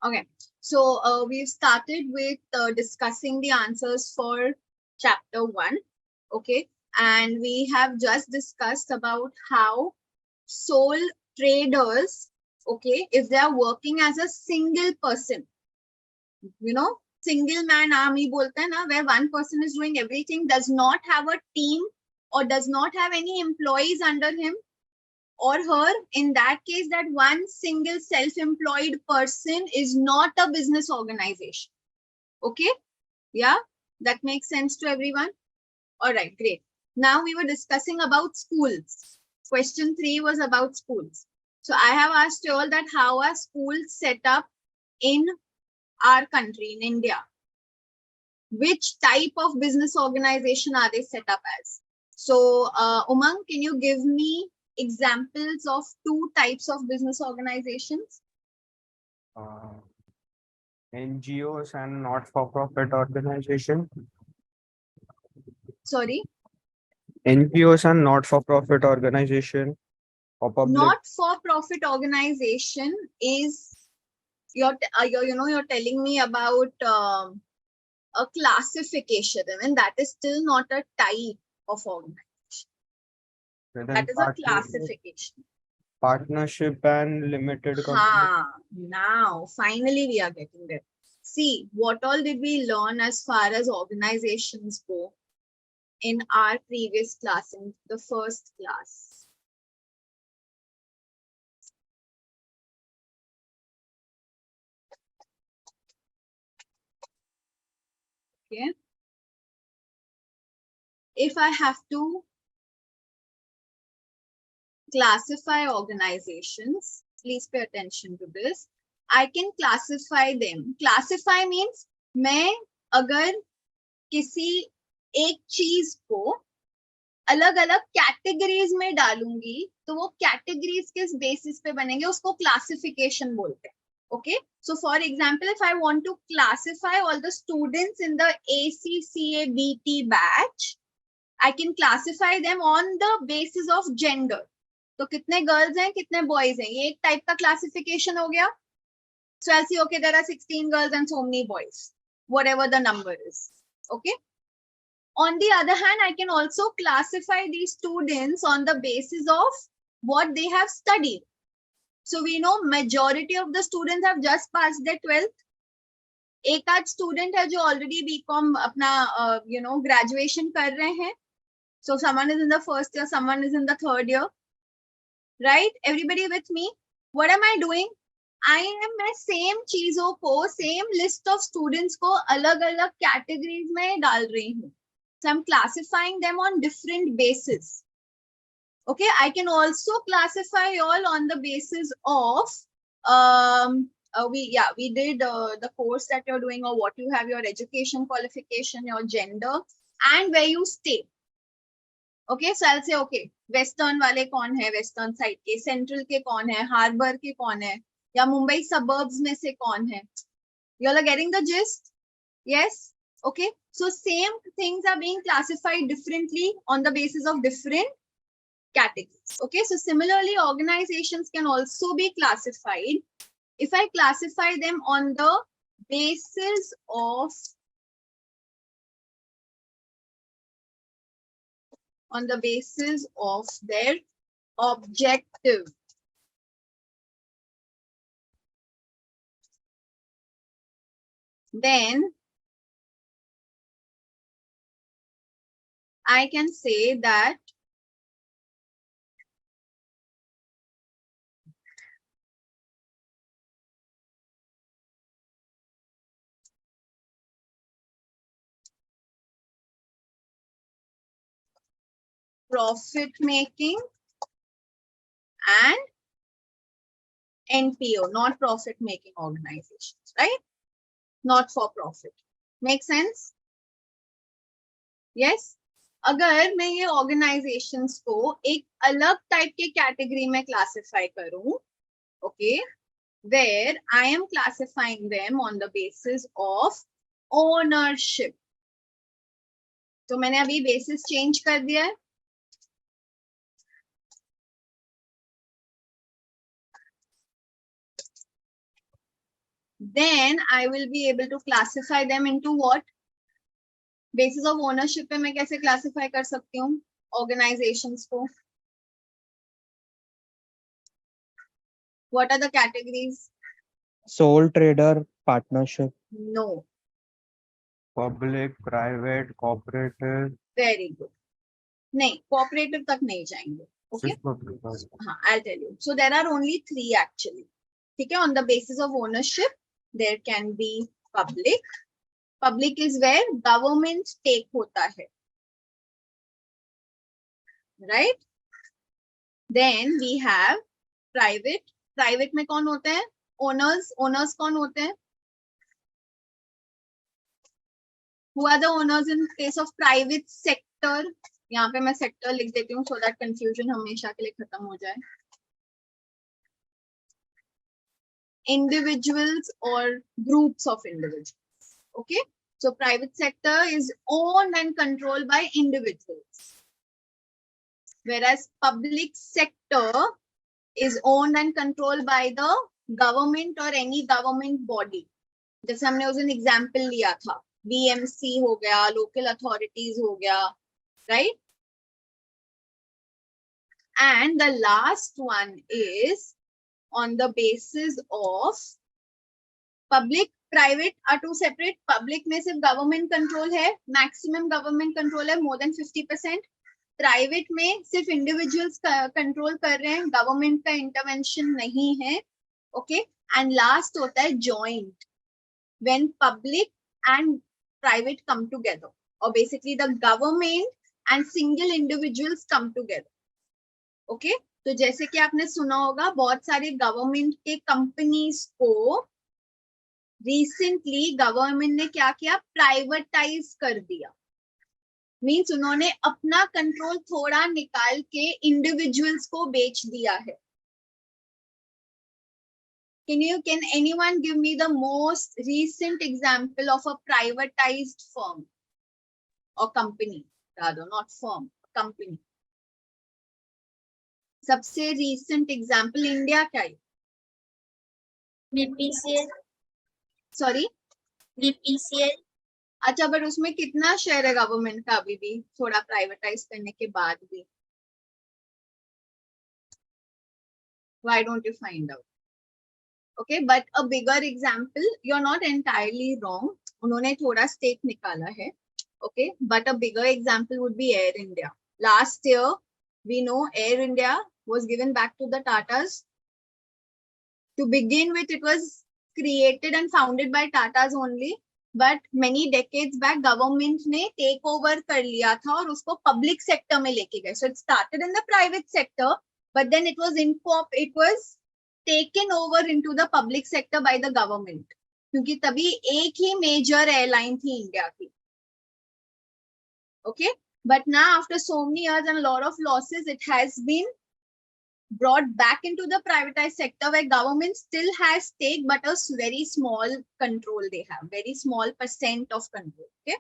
Okay, so we've started with discussing the answers for chapter 1. Okay, and we have just discussed about how sole traders, okay, if they are working as a single person, you know, single man army bolte hai na, where one person is doing everything, does not have a team or does not have any employees under him or her, in that case, that one single self-employed person is not a business organization. Okay? Yeah, that makes sense to everyone. All right, great. Now we were discussing about schools. Question 3 was about schools. So I have asked you all that how are schools set up in our country, in India? Which type of business organization are they set up as? So Umang, can you give me examples of 2 types of business organizations? NGOs and not-for-profit organization. Sorry? NGOs and not-for-profit organization or public. Not-for-profit organization is you're telling me about a classification, and that is still not a type of organization. That is a classification. Partnership and limited company. Now finally we are getting there. See, what all did we learn as far as organizations go in our previous class, in the first class? Okay. If I have to classify organizations, please pay attention to this. I can classify them. Classify means मैं अगर किसी एक चीज को अलग अलग categories में डालूंगी तो वो कैटेगरीज किस बेसिस पे बनेंगे, उसको क्लासिफिकेशन बोलते हैं. Okay, so for example, if I want to classify all the students in the ACCA BT batch, I can classify them on the basis of gender. तो कितने गर्ल्स हैं कितने बॉयज हैं, ये एक टाइप का क्लासिफिकेशन हो गया. So I'll see, okay, there are 16 girls and so many boys, whatever the number is. Okay. On the other hand, I can also classify these students on the basis of what they have studied. So we know majority of the students have just passed their 12th. एक आध student है जो already BCom अपना graduation कर रहे हैं. So someone is in the first year, someone is in the third year. Right? Everybody with me? What am I doing? I am same चीजों को, same list of students को अलग अलग categories में डाल रही हूँ. So I'm classifying them on different bases. Okay, I can also classify all on the basis of we did the course that you're doing, or what you have, your education qualification, your gender, and where you stay. Okay, so I'll say, okay, western वाले कौन है, western side के, central के कौन है, harbor के कौन है, या मुंबई suburbs में से कौन है. You all are getting the gist? Yes? Okay, so same things are being classified differently on the basis of different categories. Okay, so similarly, organizations can also be classified. If I classify them on the basis of their objective. Then I can say that profit making and NPO, not profit making organizations, right? Not for profit. Make sense? Yes? अगर मैं ये organizations को एक अलग type के category में classify करूं, okay, where I am classifying them on the basis of ownership. तो मैंने अभी basis change कर दिया है. then I will be able to classify them into what? Basis of ownership पे मैं कैसे classify कर सकती हूँ organizations को? What are the categories? Sole trader partnership, No. public, private, cooperative, Very good. नहीं, cooperative तक नहीं जाएंगे. Okay. सिर्फ public बस. हाँ, I'll tell you. So there are only 3 actually. ठीक है, on the basis of ownership, there can be public. Public is where government take होता है. Right? Then we have private. Private में कौन होते हैं? Owners. Owners कौन होते हैं? Who are the owners in case of private sector? यहाँ पे मैं sector लिख देती हूँ so that confusion हमेशा के लिए खत्म हो जाए. Individuals or groups of individuals. Okay, so private sector is owned and controlled by individuals, whereas public sector is owned and controlled by the government or any government body. जैसे हमने उस दिन एग्जाम्पल लिया था, BMC हो गया, local authorities हो गया, right? And the last one is on the basis of public, private are two separate. Public में सिर्फ government control है, maximum government control है, more than 50%. Private में सिर्फ individuals control कर रहे हैं, government का intervention नहीं है. Okay, and last होता है joint, when public and private come together, or basically the government and single individuals come together. Okay, तो जैसे कि आपने सुना होगा बहुत सारे गवर्नमेंट के कंपनीज को रिसेंटली गवर्नमेंट ने क्या किया? प्राइवेटाइज कर दिया. मीन्स उन्होंने अपना कंट्रोल थोड़ा निकाल के इंडिविजुअल्स को बेच दिया है. Can anyone give me the most recent example of a privatized firm or company? Rather, not firm, company. सबसे recent example इंडिया का है. BPCL. Sorry, BPCL. अच्छा, बट उसमें कितना शेयर है गवर्नमेंट का अभी भी थोड़ा प्राइवेटाइज करने के बाद भी? Why don't you find out? Okay, but a bigger example, you're not entirely wrong. उन्होंने थोड़ा stake निकाला है. Okay, but a bigger example would be Air India. Last year, we know Air India was given back to the Tatas. To begin with, it was created and founded by Tatas only. But many decades back, government ने take over कर लिया था और उसको public sector में लेके गए. So it started in the private sector, but then it was taken over into the public sector by the government. क्योंकि तभी एक ही major airline थी इंडिया की. Okay, but now after so many years and a lot of losses, it has been brought back into the privatized sector where government still has stake, but a very small control they have, very small percent of control. Okay,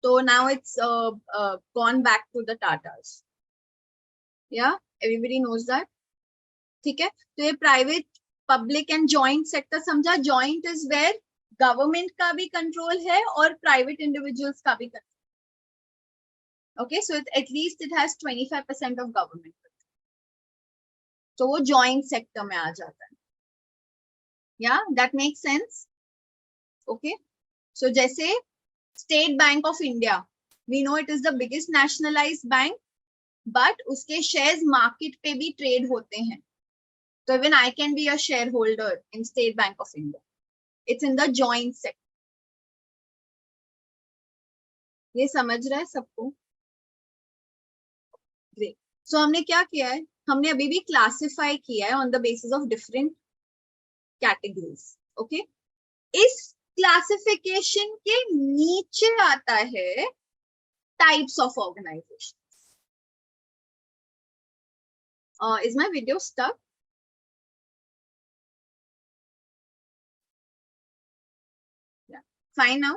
so now it's gone back to the Tatas. Yeah, everybody knows that. ठीक है, तो ये private, public and joint sector समझा. Joint is where government का भी control है और private individuals का भी control. Okay, so at least it has 25% of government. तो वो joint sector में आ जाता है. Yeah, that makes sense. Okay, so जैसे State Bank of India, we know it is the biggest nationalized bank, but उसके shares market पे भी trade होते हैं. So even I can be a shareholder in State Bank of India. It's in the joint sector. ये समझ रहा है सबको? Great. So हमने क्या किया है? हमने अभी भी क्लासिफाई किया है on the basis of different categories. Okay, इस क्लासिफिकेशन के नीचे आता है types of organization. Is my video stuck? Fine now.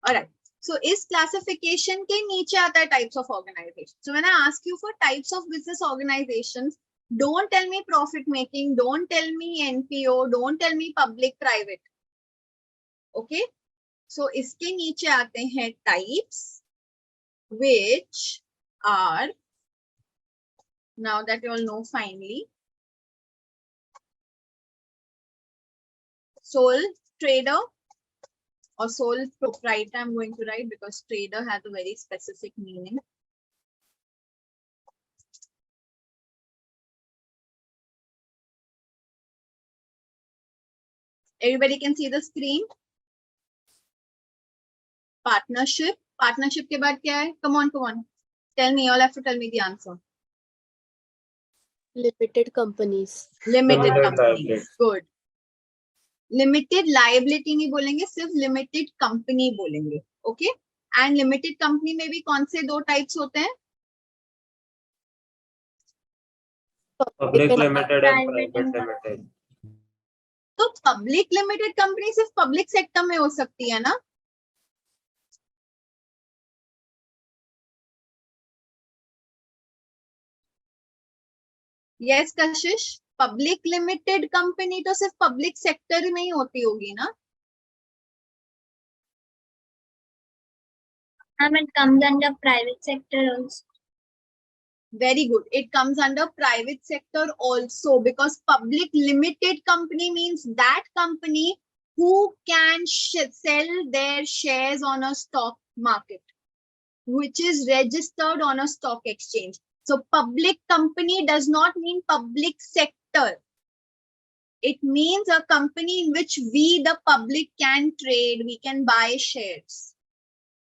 Alright, so इस क्लासिफिकेशन के नीचे आता है types of organization. So when I ask you for types of business organizations, don't tell me profit making, don't tell me NPO, don't tell me public private. Okay, so इसके नीचे आते हैं types which are, now that you all know finally, sole trader or sole proprietor. I'm going to write because trader has a very specific meaning. Everybody can see the screen. Partnership. Partnership के बाद क्या है? Come on. Tell me. You all have to tell me the answer. Limited companies. Limited Limited companies. liability. Good. Limited liability नहीं बोलेंगे, सिर्फ limited company बोलेंगे. Okay? And limited company में भी कौन से दो types होते हैं? Public and limited and private private limited. तो public limited company सिर्फ public sector में हो सकती है ना? Yes, Kashish. Public limited company तो सिर्फ public sector में ही होती होगी ना? It comes under private sector also. Very good. It comes under private sector also, because public limited company means that company who can sell their shares on a stock market, which is registered on a stock exchange. So public company does not mean public sector. It means a company in which we, the public, can trade, we can buy shares.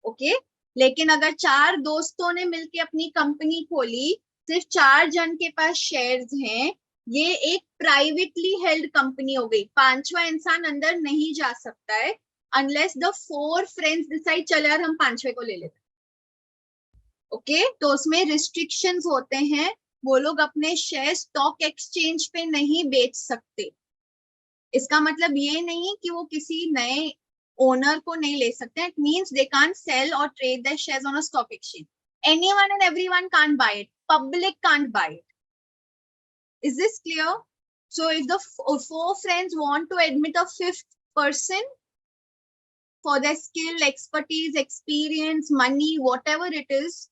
Okay? लेकिन अगर चार दोस्तों ने मिलके अपनी company खोली, सिर्फ 4 जन के पास शेयर्स हैं, ये एक प्राइवेटली हेल्ड कंपनी हो गई. 5वां इंसान अंदर नहीं जा सकता है अनलेस द 4 फ्रेंड्स डिसाइड, चले यार हम 5वें को ले लेते. ओके, तो उसमें रिस्ट्रिक्शंस होते हैं. वो लोग अपने शेयर स्टॉक एक्सचेंज पे नहीं बेच सकते. इसका मतलब ये नहीं कि वो किसी नए ओनर को नहीं ले सकते. It means they can't sell or trade their shares on a stock exchange. Anyone and everyone can't buy it. Public can't buy it. Is this clear? So if the 4 friends want to admit a 5th person for their skill, expertise, experience, money, whatever it is,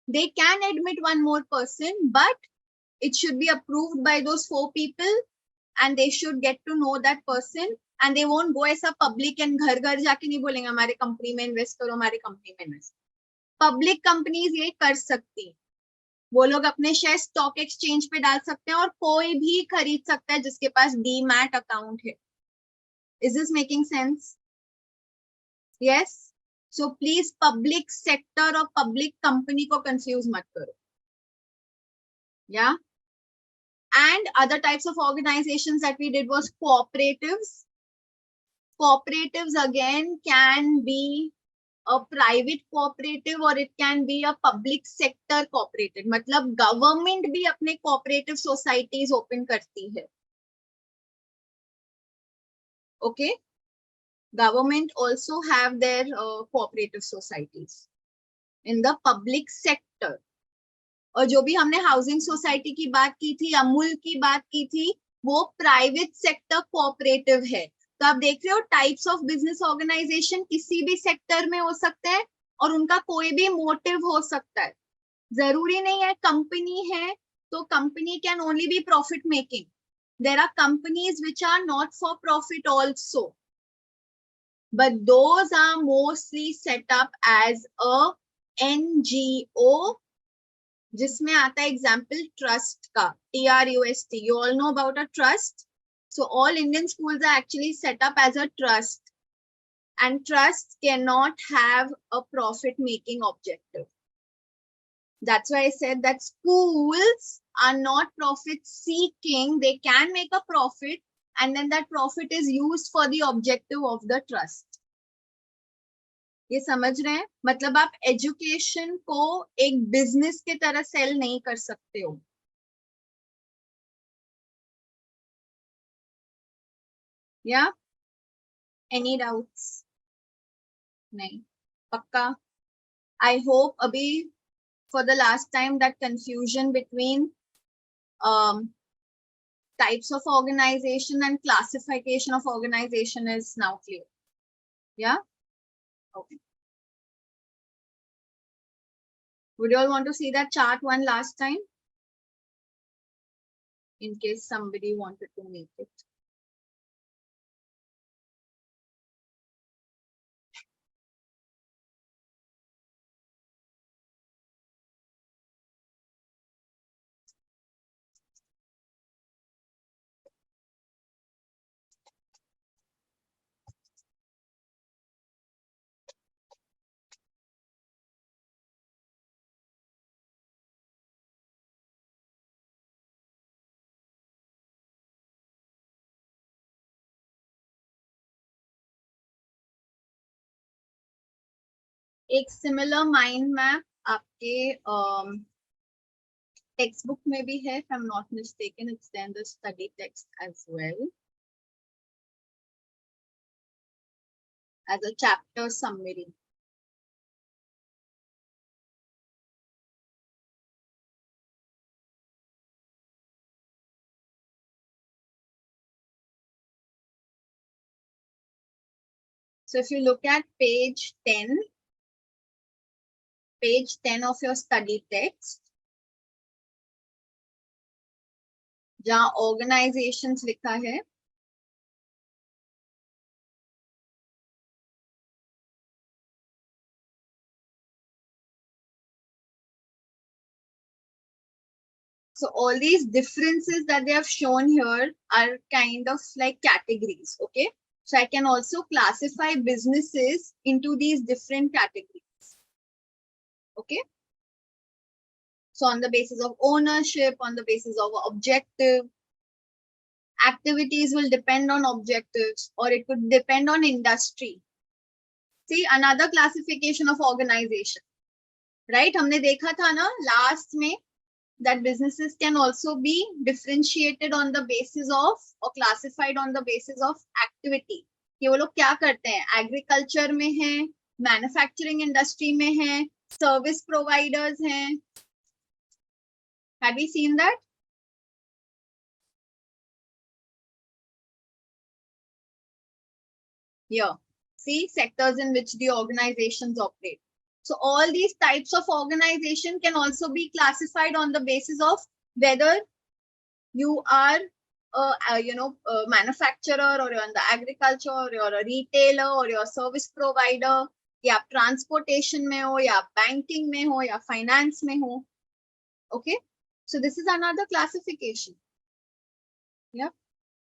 they can admit one more person, but it should be approved by those 4 people and they should get to know that person. And they won't go ऐसा public and घर घर जाके नहीं बोलेंगे हमारे company में invest करो, हमारे कंपनी में इन्वेस्ट. पब्लिक कंपनीज ये कर सकती, वो लोग अपने शेयर स्टॉक एक्सचेंज पे डाल सकते हैं और कोई भी खरीद सकता है जिसके पास डीमैट अकाउंट है. Is this making sense? Yes. So please public sector और पब्लिक कंपनी को कंफ्यूज मत करो. या and other types of organizations that we did was cooperatives. Cooperatives again can be a private cooperative or it can be a public sector cooperative. मतलब government भी अपने cooperative societies open करती है. Okay, government also have their cooperative societies in the public sector. और जो भी हमने housing society की बात की थी, अमूल की बात की थी, वो प्राइवेट सेक्टर कोऑपरेटिव है. तो आप देख रहे हो टाइप्स ऑफ बिजनेस ऑर्गेनाइजेशन किसी भी सेक्टर में हो सकते हैं और उनका कोई भी मोटिव हो सकता है. जरूरी नहीं है कंपनी है तो company can only be profit making. There are companies which are not for profit also, but those are mostly set up as a NGO, जिसमें आता है एग्जाम्पल ट्रस्ट का, TRUST. You all know about a trust. So all Indian schools are actually set up as a trust, and trusts cannot have a profit making objective. That's why I said that schools are not profit seeking. They can make a profit and then that profit is used for the objective of the trust. ये समझ रहे हैं? मतलब आप education को एक business के तरह सेल नहीं कर सकते हो. या एनी डाउट्स? नहीं, पक्का? आई होप अभी for the last time that confusion between types of organization and classification of organization is now clear. Yeah? Okay. Would you all want to see that chart one last time? In case somebody wanted to make it. एक similar mind map आपके textbook में भी है, if I'm not mistaken, it's there in the study text as well. As a chapter summary. So if you look at page 10 of your study text, जहाँ organizations लिखा है, so all these differences that they have shown here are kind of like categories, okay? So I can also classify businesses into these different categories, okay? So on the basis of ownership, on the basis of objective, activities will depend on objectives, or it could depend on industry. See, another classification of organization, right? हमने देखा था ना last में that businesses can also be differentiated on the basis of or classified on the basis of activity. कि वो लोग क्या करते हैं? Agriculture में हैं, manufacturing industry में हैं, service providers हैं. Have we seen that? Here, see sectors in which the organizations operate. So all these types of organization can also be classified on the basis of whether you are a manufacturer, or you're in the agriculture, or you're a retailer, or you're a service provider, या transportation में हो, या banking में हो, या finance में हो. Okay, so this is another classification. Yeah,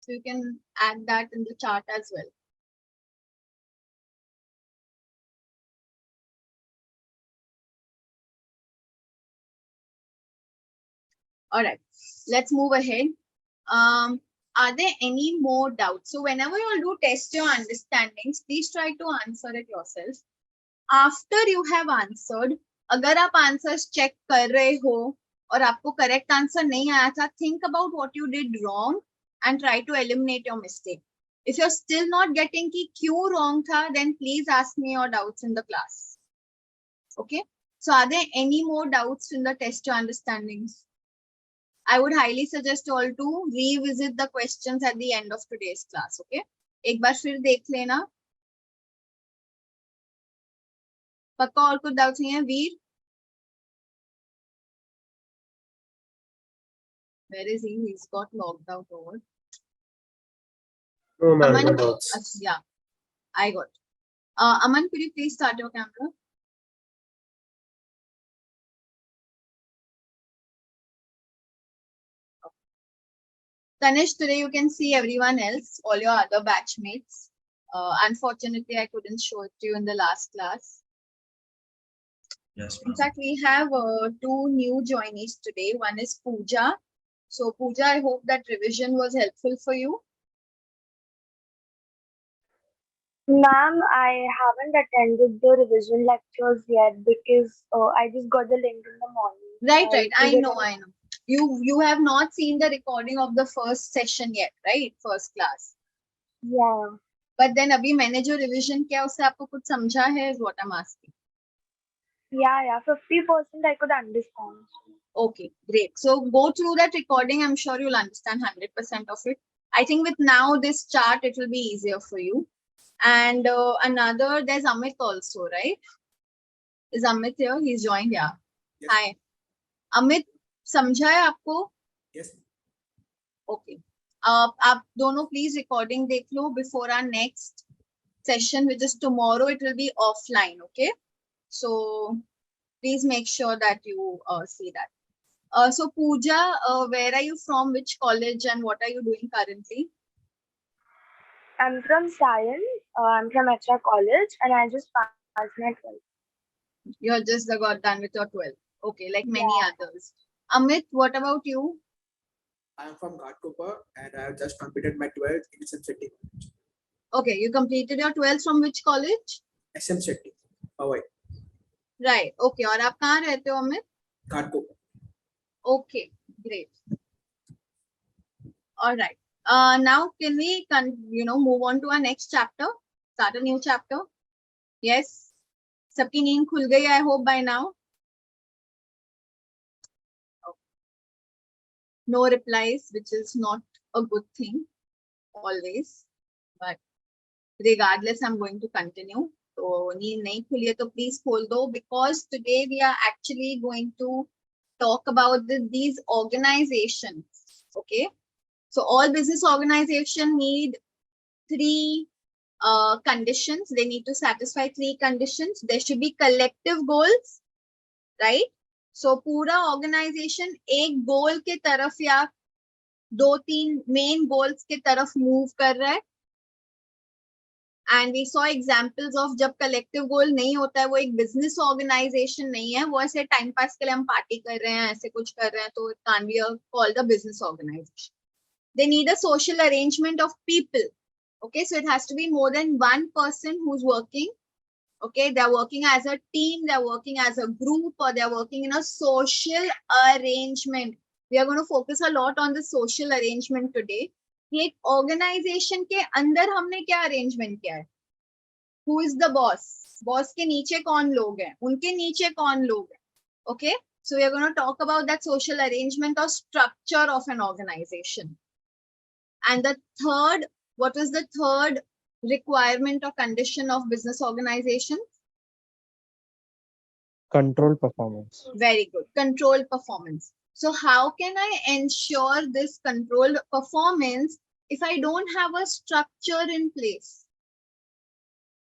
so you can add that in the chart as well. All right, let's move ahead. Are there any more doubts? So whenever you all do test your understandings, please try to answer it yourself. After you have answered, अगर आप answers check कर रहे हो और आपको correct answer नहीं आया था, think about what you did wrong and try to eliminate your mistake. If you're still not getting कि क्यों wrong था, then please ask me your doubts in the class. Okay? So are there any more doubts in the test your understandings? I would highly suggest you all to revisit the questions at the end of today's class. Okay? एक बार फिर देख लेना. पक्का और कुछ doubts नहीं है? वीर, where is he? He's got logged out over. No, ma'am, no Aman, doubts. yeah, I got. Aman, could you please start your camera? Tanish, today you can see everyone else, all your other batchmates. Unfortunately, I couldn't show it to you in the last class. Yes, In ma'am. fact, we have two new joinees today. One is Pooja. So Pooja, I hope that revision was helpful for you. Ma'am, I haven't attended the revision lectures yet because I just got the link in the morning. Right. I did it know. You have not seen the recording of the first session yet, right? First class. Yeah. But then अभी मैंने जो revision किया उससे आपको कुछ समझा है? Is what I'm asking. Yeah. 50% I could understand. Okay, great. So go through that recording. I'm sure you'll understand 100% of it. I think with now this chart, it will be easier for you. And another, there's Amit also, right? Is Amit here? He's joined, yeah. Yes. Hi. Amit, समझा है आपको? Yes. Okay. आप दोनों please recording देख लो before our next session, which is tomorrow. It will be offline, okay? So please make sure that you see that. So Pooja, where are you from? Which college and what are you doing currently? I'm from Sion. I'm from HR College, and I just passed my 12th. You just got done with your 12. Okay, like many others. Amit, what about you? I am from Ghatkopar and I have just completed my 12th in SM City. Okay, you completed your 12th from which college? SM City. Hawaii. Right. Okay, और आप कहाँ रहते हो Amit? Ghatkopar. Okay, great. All right. Now can we move on to our next chapter? Start a new chapter? Yes. सबकी नींद खुल गई, I hope by now. No replies, which is not a good thing always. But regardless, I'm going to continue. So नींद नहीं खुली है तो please खोल दो, because today we are actually going to talk about these organizations. Okay. So all business organization need three conditions. They need to satisfy three conditions. There should be collective goals, right? So पूरा organization एक goal के तरफ या दो तीन main goals के तरफ move कर रहा है. And we saw examples of जब collective goal नहीं होता है, वो एक business organization नहीं है, वो ऐसे time pass के लिए हम party कर रहे हैं, ऐसे कुछ कर रहे हैं, तो it can't be called a business organization. They need a social arrangement of people. Okay, so it has to be more than one person who's working. Okay, they're working as a team, they're working as a group, or they're working in a social arrangement. We are going to focus a lot on the social arrangement today. एक organization के अंदर हमने क्या arrangement किया है? Who is the boss? Boss के नीचे कौन लोग हैं? उनके नीचे कौन लोग हैं? Okay, so we are going to talk about that social arrangement or structure of an organization. And the third, what is the third requirement or condition of business organization? Control performance. Very good. Controlled performance. So how can I ensure this controlled performance if I don't have a structure in place?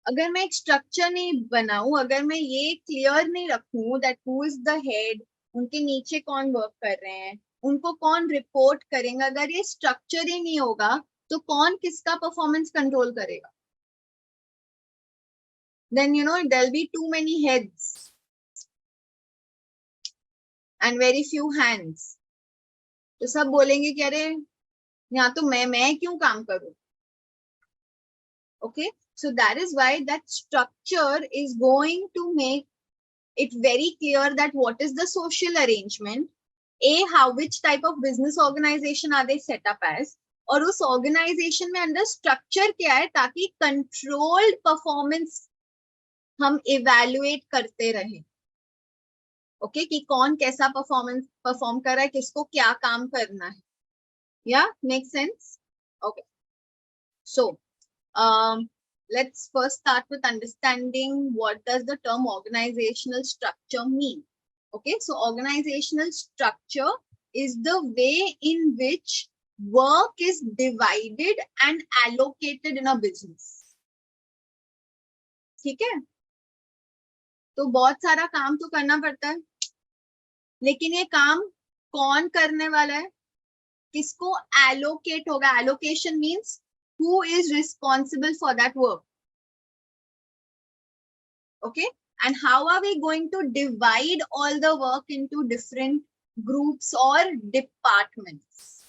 अगर मैं एक structure नहीं बनाऊं, अगर मैं ये clear नहीं रखूं that who is the head, उनके नीचे कौन work कर रहे हैं, उनको कौन report करेंगे, अगर ये structure ही नहीं होगा, तो कौन किसका performance control करेगा? Then there'll be too many heads and very few hands. तो सब बोलेंगे कि अरे यहाँ तो मैं क्यों काम करूं? Okay, so that is why that structure is going to make it very clear that what is the social arrangement, which type of business organization are they set up as, और उस organization में अंदर structure क्या है ताकि controlled performance हम evaluate करते रहें. Okay, कि कौन कैसा perform कर रहा है, किसको क्या काम करना है. Yeah, makes sense? Okay. So, let's first start with understanding what does the term organizational structure mean. Okay, so organizational structure is the way in which work is divided and allocated in a business. ठीक है? तो बहुत सारा काम तो करना पड़ता है, लेकिन ये काम कौन करने वाला है, किसको allocate होगा? Allocation means who is responsible for that work. Okay, and how are we going to divide all the work into different groups or departments,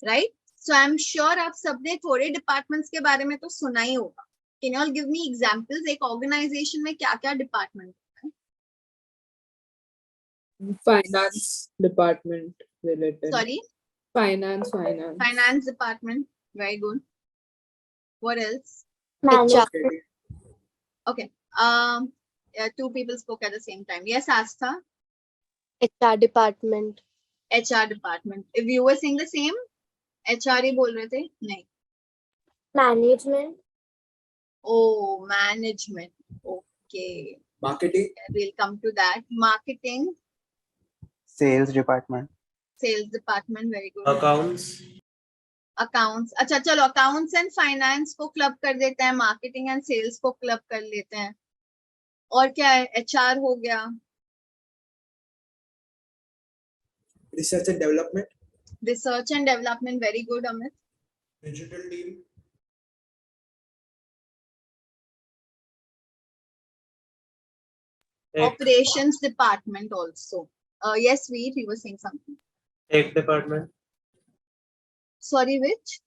right? So I'm sure आप सबने थोड़े departments के बारे में तो सुना ही होगा. Can you all give me examples? एक organization में क्या क्या department है? Finance department related. Sorry, Finance department. Very good. What else? Management. Okay. Two people spoke at the same time. Yes, Astha. HR department. HR department. If you were saying the same, HR ही बोल रहे थे? नहीं. Management. Oh, management. Okay. Marketing. We'll come to that. Marketing, Sales department. sales department, very good. Accounts. Accounts. अच्छा चलो accounts and finance को club कर देते हैं, marketing and sales को club कर लेते हैं. और क्या है? HR हो गया. Research and development. Research and development, very good, Amit. Digital team. Operations department also. Yes, Veer, you were saying something. Tech department. Sorry, which?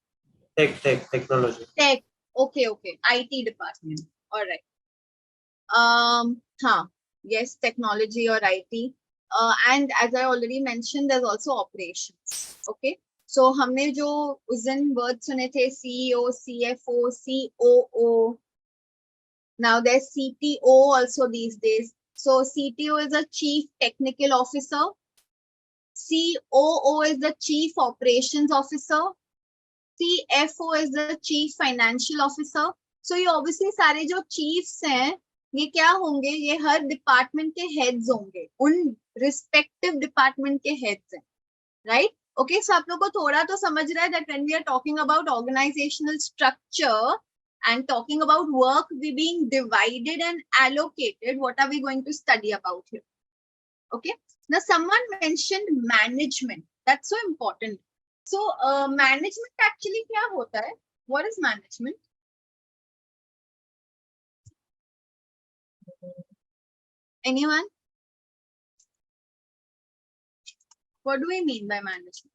Technology. Tech. Okay. IT department. All right. Yes, technology or IT. And as I already mentioned, there's also operations. Okay. So हमने जो उस दिन words सुने थे, CEO, CFO, COO. Now there's CTO also these days. So CTO is a Chief Technical Officer. COO is the Chief Operations Officer. CFO is the Chief Financial Officer. So ये obviously सारे जो chiefs हैं, ये क्या होंगे? ये हर department के heads होंगे, उन respective department के heads हैं, right? Okay, so आप लोग को थोड़ा तो समझ रहा है that when we are talking about organizational structure and talking about work being divided and allocated, what are we going to study about here? Okay, now someone mentioned management. That's so important. So management actually क्या होता है? What is management? Anyone? What do we mean by management?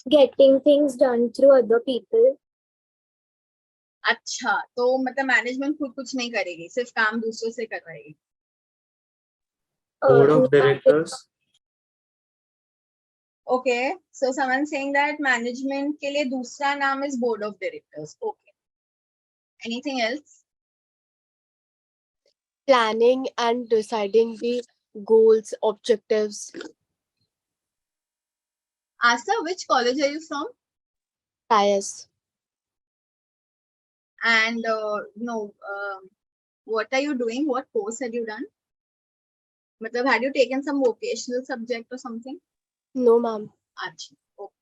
Getting things done through other people. अच्छा, तो मतलब management खुद कुछ नहीं करेगी, सिर्फ काम दूसरों से करवाएगी. Board of directors. Okay, so someone saying that management के लिए दूसरा नाम is board of directors. Okay. Anything else? Planning and deciding the goals, objectives. Asa, which college are you from? Bias. And what are you doing? What course had you done? मतलब had you taken some vocational subject or something? No, ma'am. अच्छा, okay.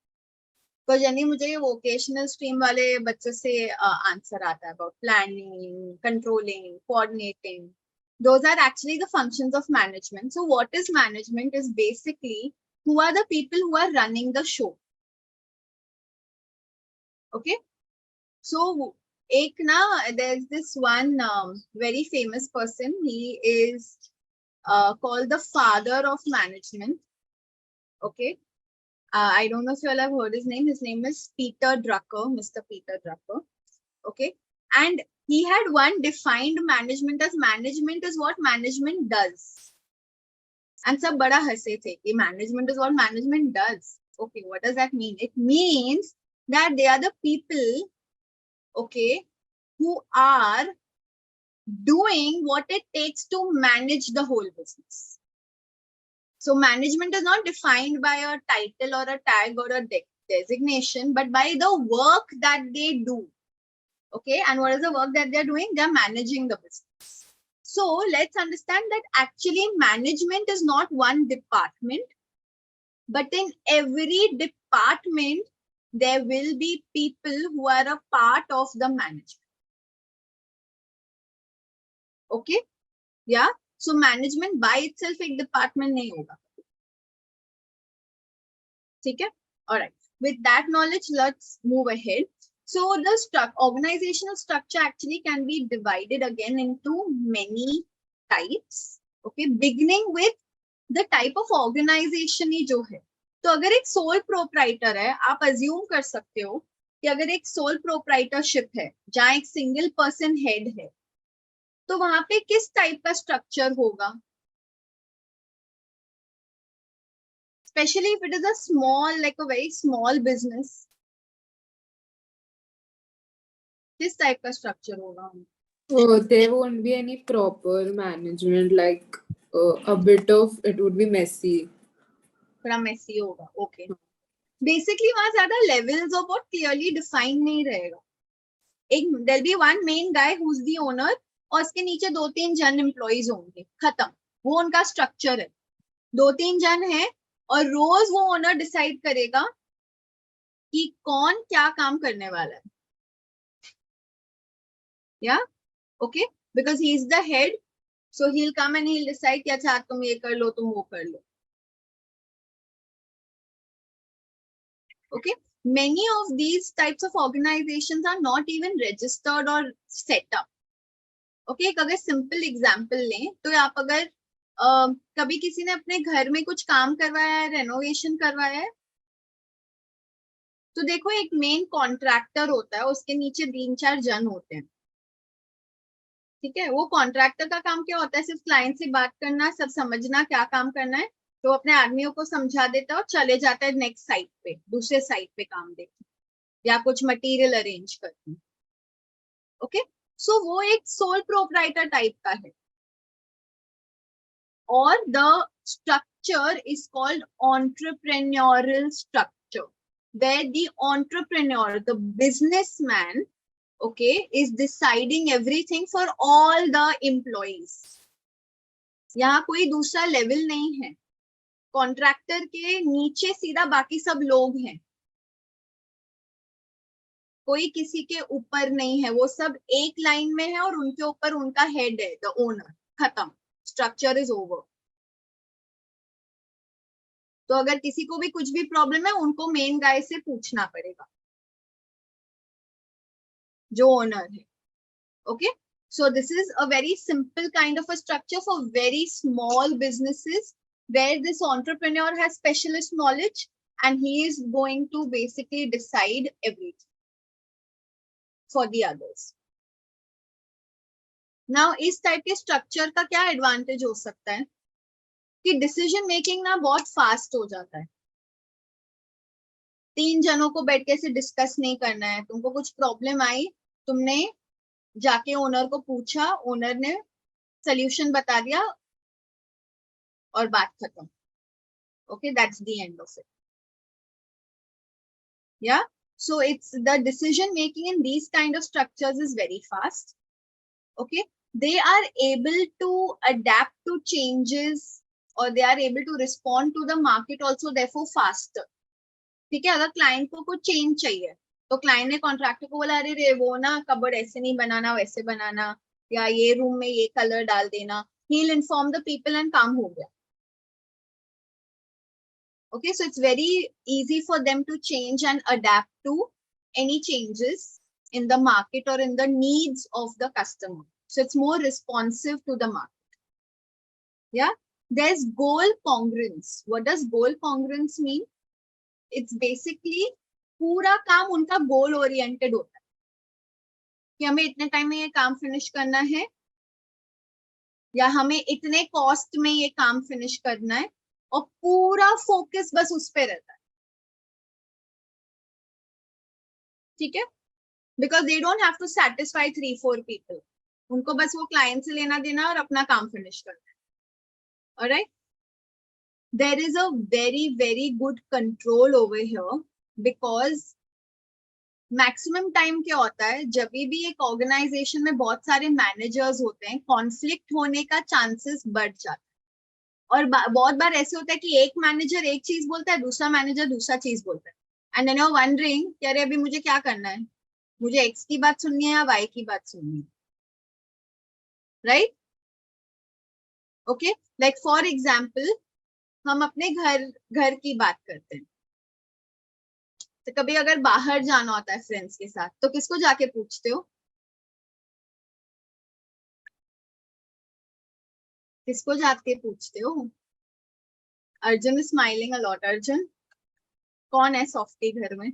तो यानी मुझे ये vocational stream वाले बच्चों से answer आता है about planning, controlling, coordinating. Those are actually the functions of management. So what is management is basically who are the people who are running the show. Okay. So एक ना, there's this one very famous person. He is called the father of management. Okay. I don't know if you all have heard his name. His name is Peter Drucker, Mr. Peter Drucker. Okay. And he had one defined management as management is what management does. And सब बड़ा हंसे थे कि management is what management does. Okay, what does that mean? It means that they are the people, okay, who are doing what it takes to manage the whole business. So management is not defined by a title or a tag or a designation, but by the work that they do. Okay, and what is the work that they're doing? They're managing the business. So let's understand that actually management is not one department, but in every department, there will be people who are a part of the management. Okay, yeah. So management by itself एक department नहीं होगा. ठीक है? All right. With that knowledge, let's move ahead. So the organizational structure actually can be divided again into many types. Okay, beginning with the type of organization ही जो है. तो अगर एक sole proprietor है, आप assume कर सकते हो कि अगर एक sole proprietorship है, जहाँ एक single person head है, तो वहां पे किस टाइप का स्ट्रक्चर होगा? Especially if it is a small, like a very small business. किस टाइप का स्ट्रक्चर होगा? Oh, there won't be any proper management, like a bit of it would be messy. थोड़ा messy होगा. Okay. Basically वहां ज्यादा levels of what clearly defined नहीं रहेगा. एक there'll be one main guy who's the owner और उसके नीचे 2-3 जन एम्प्लॉइज होंगे, खत्म, वो उनका स्ट्रक्चर है। 2-3 जन है और रोज वो ओनर डिसाइड करेगा कि कौन क्या काम करने वाला है, या okay, because he is the head, so he will come and he will decide कि अच्छा तुम ये कर लो, तुम वो कर लो। Okay, many of these types of organizations are not even registered or set up. Okay, एक अगर simple example लें तो आप अगर कभी किसी ने अपने घर में कुछ काम करवाया है, रेनोवेशन करवाया है, तो देखो एक मेन कॉन्ट्रैक्टर होता है, उसके नीचे 3-4 जन होते हैं, ठीक है। वो कॉन्ट्रैक्टर का काम क्या होता है? सिर्फ क्लाइंट से बात करना, सब समझना क्या काम करना है, तो अपने आदमियों को समझा देता है और चले जाता है नेक्स्ट साइट पे, दूसरे साइट पे काम देखने या कुछ मटेरियल अरेंज करने। ओके, सो वो एक सोल प्रोप्राइटर टाइप का है, और the structure is called entrepreneurial structure, where the entrepreneur, the businessman, okay, is deciding everything for all the employees. यहाँ कोई दूसरा लेवल नहीं है, कॉन्ट्रैक्टर के नीचे सीधा बाकी सब लोग हैं, कोई किसी के ऊपर नहीं है, वो सब एक लाइन में है और उनके ऊपर उनका हेड है, द ओनर, खत्म, स्ट्रक्चर इज ओवर। तो अगर किसी को भी कुछ भी प्रॉब्लम है, उनको मेन गाय से पूछना पड़ेगा, जो ओनर है। Okay, so this is a very simple kind of a structure for very small businesses where this entrepreneur has specialist knowledge and he is going to basically decide everything for the others. Now इस type के structure का क्या advantage हो सकता है कि decision making ना बहुत फास्ट हो जाता है। 3 जनों को बैठ के से डिस्कस नहीं करना है, तुमको कुछ प्रॉब्लम आई, तुमने जाके ओनर को पूछा, ओनर ने सोल्यूशन बता दिया और बात खत्म। Okay, that's the end of it. या so it's the decision making in these kind of structures is very fast. Okay, they are able to adapt to changes or they are able to respond to the market also, therefore faster. ठीक है, अगर client को कुछ change चाहिए तो client ने contractor को बोला, अरे रे वो ना कबर्ड ऐसे नहीं बनाना, वैसे बनाना, या ये रूम में ये कलर डाल देना, he will inform the people and काम हो गया। Okay, so it's very easy for them to change and adapt to any changes in the market or in the needs of the customer. So it's more responsive to the market. Yeah, there's goal congruence. What does goal congruence mean? It's basically पूरा काम उनका goal oriented होता है कि हमें इतने time में ये काम फिनिश करना है या हमें इतने कॉस्ट में ये काम फिनिश करना है, और पूरा फोकस बस उस पे रहता है। ठीक है, because they don't have to satisfy 3-4 people, उनको बस वो क्लाइंट से लेना देना और अपना काम फिनिश करना है। Alright, there is a very very good control over here, because maximum time क्या होता है, जब भी एक ऑर्गेनाइजेशन में बहुत सारे मैनेजर्स होते हैं, कॉन्फ्लिक्ट होने का चांसेस बढ़ जाता है। और बहुत बार ऐसे होता है कि एक मैनेजर एक चीज बोलता है, दूसरा मैनेजर दूसरा चीज बोलता है, and then you are wondering कि अरे अभी मुझे क्या करना है, मुझे एक्स की बात सुननी है या वाई की बात सुननी है, right? Okay, like for example हम अपने घर की बात करते हैं, तो कभी अगर बाहर जाना होता है फ्रेंड्स के साथ, तो किसको जाके पूछते हो? किसको जाके पूछते हो? Arjun is smiling a lot. Arjun, कौन है सॉफ्टी घर में?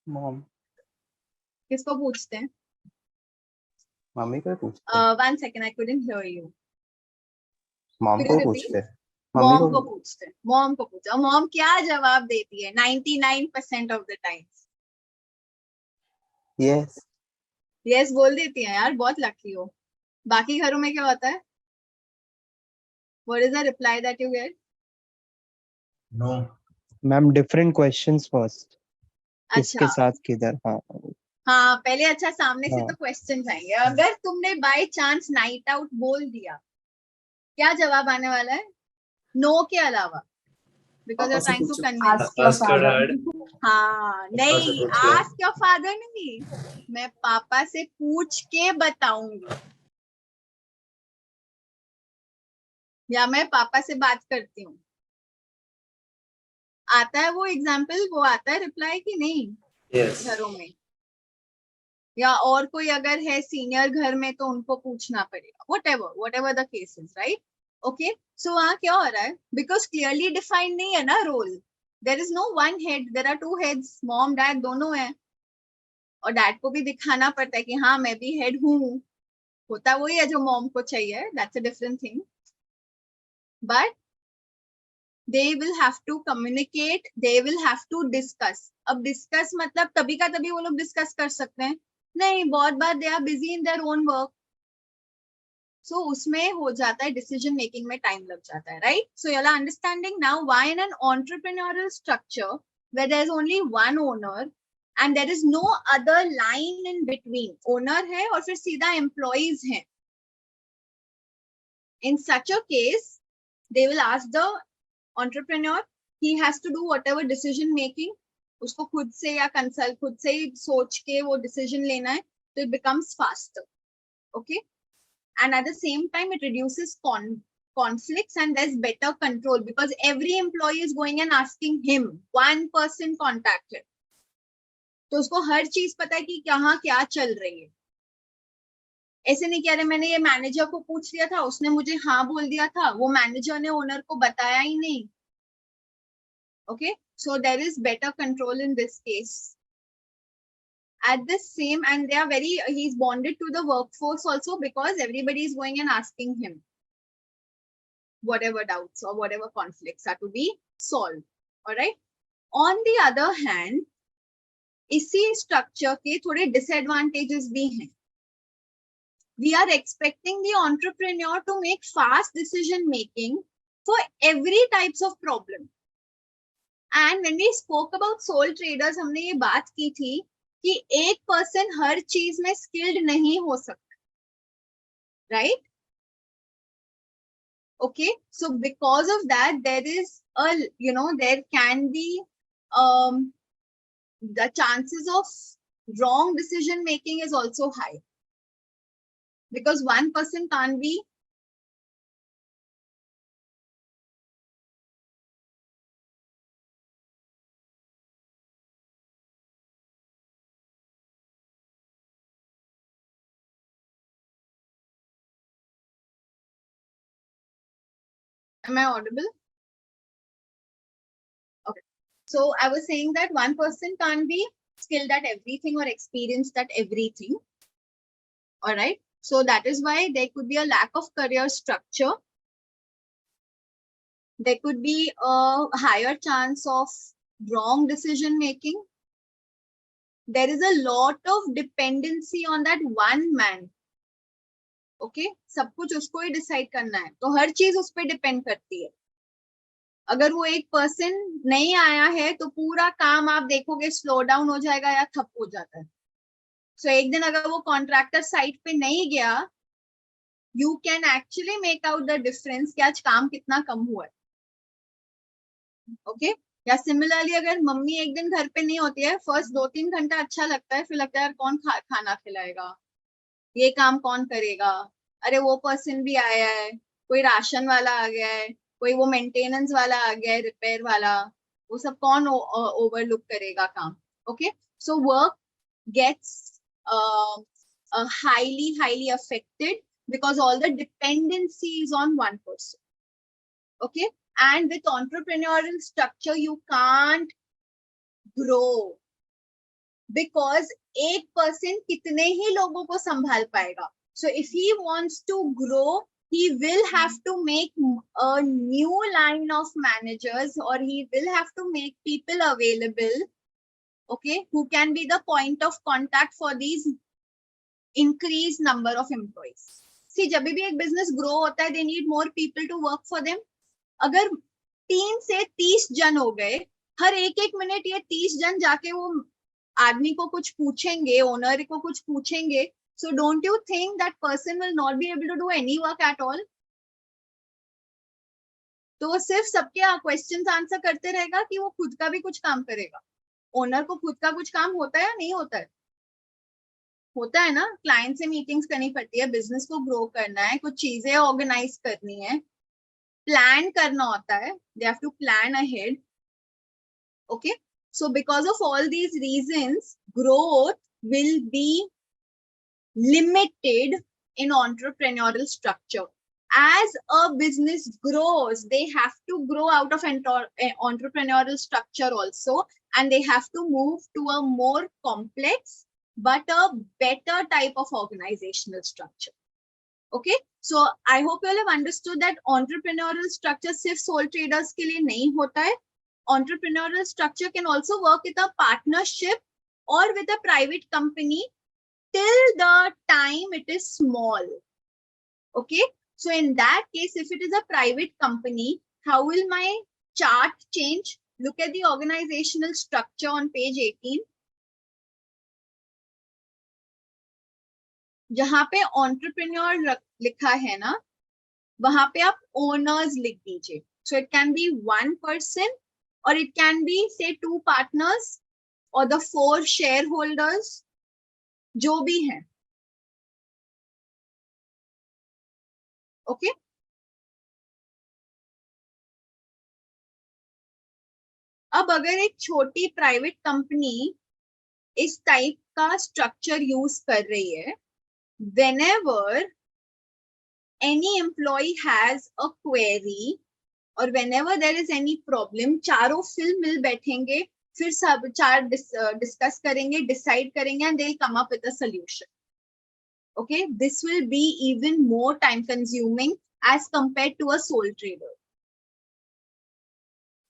मॉम। किसको पूछते हैं? मम्मी को पूछते हैं। 1 second, I couldn't hear you. Mom Could को you repeat? पूछते हैं। मम्मी मॉम को को पूछते हैं, मॉम को पूछा। मॉम क्या जवाब देती है 99% of the times? Yes. Yes बोल देती है यार, बहुत लकी हो। बाकी घरों में क्या होता है? What is the reply that you get? No. Ma'am different questions first, किसके अच्छा, साथ किधर। हाँ, हाँ पहले अच्छा सामने से हाँ। तो क्वेश्चन आएंगे. अगर तुमने बाय चांस नाइट आउट बोल दिया, क्या जवाब आने वाला है? नो के अलावा, बिकॉज यू आर पापा से ट्राइंग टू पूछो. कन्विंस. Ask your dad. हाँ पापा से नहीं, पूछ लो. आस्क योर फादर नहीं, मैं पापा से पूछ के बताऊंगी, या मैं पापा से बात करती हूँ. आता है वो एग्जाम्पल, वो आता है रिप्लाई कि नहीं Yes. घरों में? या और कोई अगर है सीनियर घर में तो उनको पूछना पड़ेगा. Whatever the cases, right? Okay, so वहाँ क्या हो रहा है? बिकॉज क्लियरली डिफाइंड नहीं है ना role. There is no one head, there are two heads, mom dad दोनों है. और डैड को भी दिखाना पड़ता है कि हाँ मैं भी हेड हूँ. होता वही है जो मॉम को चाहिए, that's a different thing. But they will have to communicate, they will have to discuss. अब discuss मतलब तभी का तभी वो लोग discuss कर सकते हैं? नहीं, बहुत बार they are busy in their own work. So उसमें हो जाता है decision making में time लग जाता है, right? So you're understanding now why in an entrepreneurial structure where there is only one owner and there is no other line in between, owner है और फिर सीधा employees हैं. In such a case, they will ask the entrepreneur, he has to do whatever decision making, उसको खुद से या consult खुद से ही सोच के वो डिसीजन लेना है, तो it becomes faster. Okay, and at the same time it reduces conflicts and there's better control because every employee is going and asking him, one person contacted, तो उसको हर चीज पता है कि कहाँ क्या चल रही है. ऐसे नहीं कह रहे मैंने ये मैनेजर को पूछ लिया था, उसने मुझे हाँ बोल दिया था, वो मैनेजर ने ओनर को बताया ही नहीं. Okay, so there is better control in this case. At the same, and they are very, he's bonded to the workforce also because everybody is going and asking him whatever doubts or whatever conflicts are to be solved. All right. On the other hand, इसी structure के थोड़े disadvantages भी हैं. We are expecting the entrepreneur to make fast decision making for every types of problem. And when we spoke about sole traders, हमने ये बात की थी कि एक पर्सन हर चीज में स्किल्ड नहीं हो सकता, right? Okay, so because of that, there is a, there can be the chances of wrong decision making is also high because one person can't be Am I audible? Okay. So I was saying that one person can't be skilled at everything or experienced at everything. All right. So that is why there could be a lack of career structure. There could be a higher chance of wrong decision making. There is a lot of dependency on that one man. Okay, सब कुछ उसको ही decide करना है, तो हर चीज उस पर depend करती है. अगर वो एक पर्सन नहीं आया है तो पूरा काम आप देखोगे स्लो डाउन हो जाएगा या ठप हो जाता है. सो एक दिन अगर वो कॉन्ट्रैक्टर साइट पे नहीं गया, you can actually make out the difference कि आज काम कितना कम हुआ है. ओके, या सिमिलरली अगर मम्मी एक दिन घर पे नहीं होती है, फर्स्ट 2-3 घंटा अच्छा लगता है, फिर लगता है कौन खाना खिलाएगा, ये काम कौन करेगा, अरे वो पर्सन भी आया है, कोई राशन वाला आ गया है, कोई वो मेंटेनेंस वाला आ गया है, रिपेयर वाला, वो सब कौन ओवरलुक करेगा काम. Okay, so work gets highly affected because all the dependency is on one person. Okay, and with entrepreneurial structure you can't grow because एक person कितने ही लोगों को संभाल पाएगा. So if he wants to grow, he will have to make a new line of managers or he will have to make people available, okay, who can be the point of contact for these increased number of employees. See, जब भी एक business grow होता है, they need more people to work for them. अगर 3 से 30 जन हो गए, हर एक मिनट ये 30 जन जाके वो आदमी को कुछ पूछेंगे, ओनर को कुछ पूछेंगे, so don't you think that person will not be able to do any work at all? तो वो सिर्फ सबके क्वेश्चंस आंसर करते रहेगा कि वो खुद का भी कुछ काम करेगा? ओनर को खुद का कुछ काम होता है या नहीं होता है? होता है ना, क्लाइंट से मीटिंग्स करनी पड़ती है, बिजनेस को ग्रो करना है, कुछ चीजें ऑर्गेनाइज करनी है, प्लान करना होता है, they have to plan ahead. Okay, so because of all these reasons, growth will be limited in entrepreneurial structure. As a business grows, they have to grow out of entrepreneurial structure also, and they have to move to a more complex but a better type of organizational structure. Okay, so I hope you all have understood that entrepreneurial structure सिर्फ sole traders के लिए नहीं होता है. Entrepreneurial structure can also work with a partnership or with a private company till the time it is small. Okay, so in that case, if it is a private company, how will my chart change? Look at the organizational structure on page 18. जहां पे entrepreneur लिखा है ना, वहां पे आप owners लिख दीजिए. So it can be one person, or it can be say 2 partners or the 4 shareholders, जो भी हैं. Okay, अब अगर एक छोटी प्राइवेट कंपनी इस टाइप का स्ट्रक्चर यूज कर रही है, whenever any employee has a query or whenever there is any problem, चारों मिल बैठेंगे, फिर सब 4 डिस्कस करेंगे, डिसाइड करेंगे, and they'll come up with a solution. Okay, this will be even more time consuming as compared to a sole trader.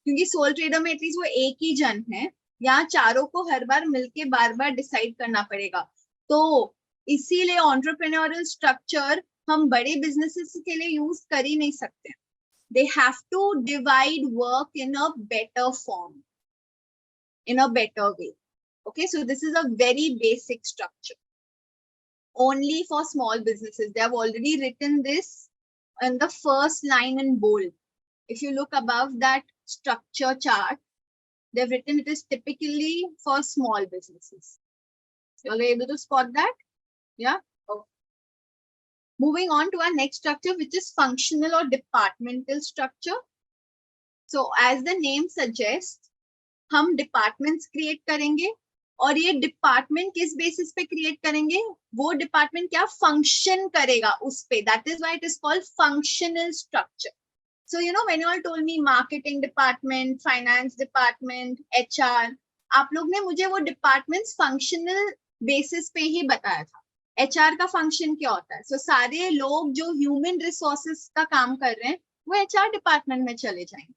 क्योंकि soul trader में at least वो एक ही जन है, यहाँ चारों को हर बार मिलके बार बार डिसाइड करना पड़ेगा. तो इसीलिए एंटरप्रेन्योरियल स्ट्रक्चर हम बड़े बिजनेसेस के लिए यूज कर ही नहीं सकते. They have to divide work in a better form, in a better way. Okay, so this is a very basic structure. Only for small businesses. They have already written this in the first line in bold. If you look above that structure chart, they've written it is typically for small businesses. You all able to spot that? Yeah. Okay. Moving on to our next structure, which is functional or departmental structure. So as the name suggests, हम departments create करेंगे, और ये department किस basis पे create करेंगे? वो department क्या function करेगा उस पे. That is why it is called functional structure. So you know, when you all told me marketing department, finance department, HR, आप लोग ने मुझे वो departments functional basis पे ही बताया था. HR का function क्या होता है? So सारे लोग जो human resources का काम कर रहे हैं, वो HR department में चले जाएंगे.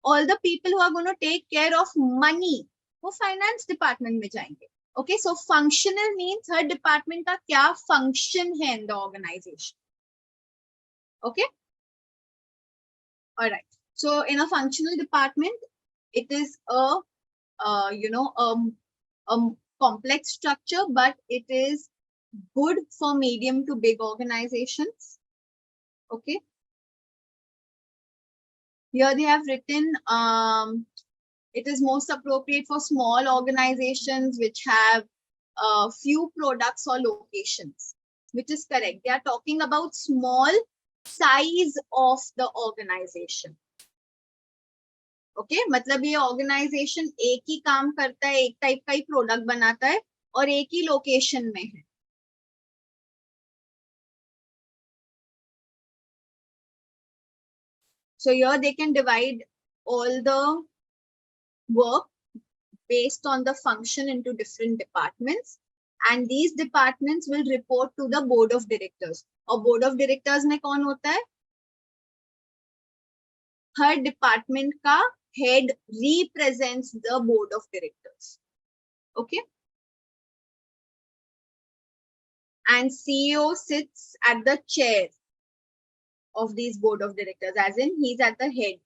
All the people who are going to take care of money, वो finance department में जाएंगे. Okay, so functional means हर department का क्या function है in the organization. Okay. All right. So in a functional department, it is a complex structure, but it is good for medium to big organizations. Okay. Here they have written it is most appropriate for small organizations which have few products or locations, which is correct. They are talking about small size of the organization. Okay, मतलब ये organization एक ही काम करता है, एक type का ही product बनाता है और एक ही लोकेशन में है. So here they can divide all the work based on the function into different departments, and these departments will report to the board of directors. और board of directors में कौन होता है? हर department का head represents the board of directors. Okay. And CEO sits at the chair of these board of directors, as in he's at the head.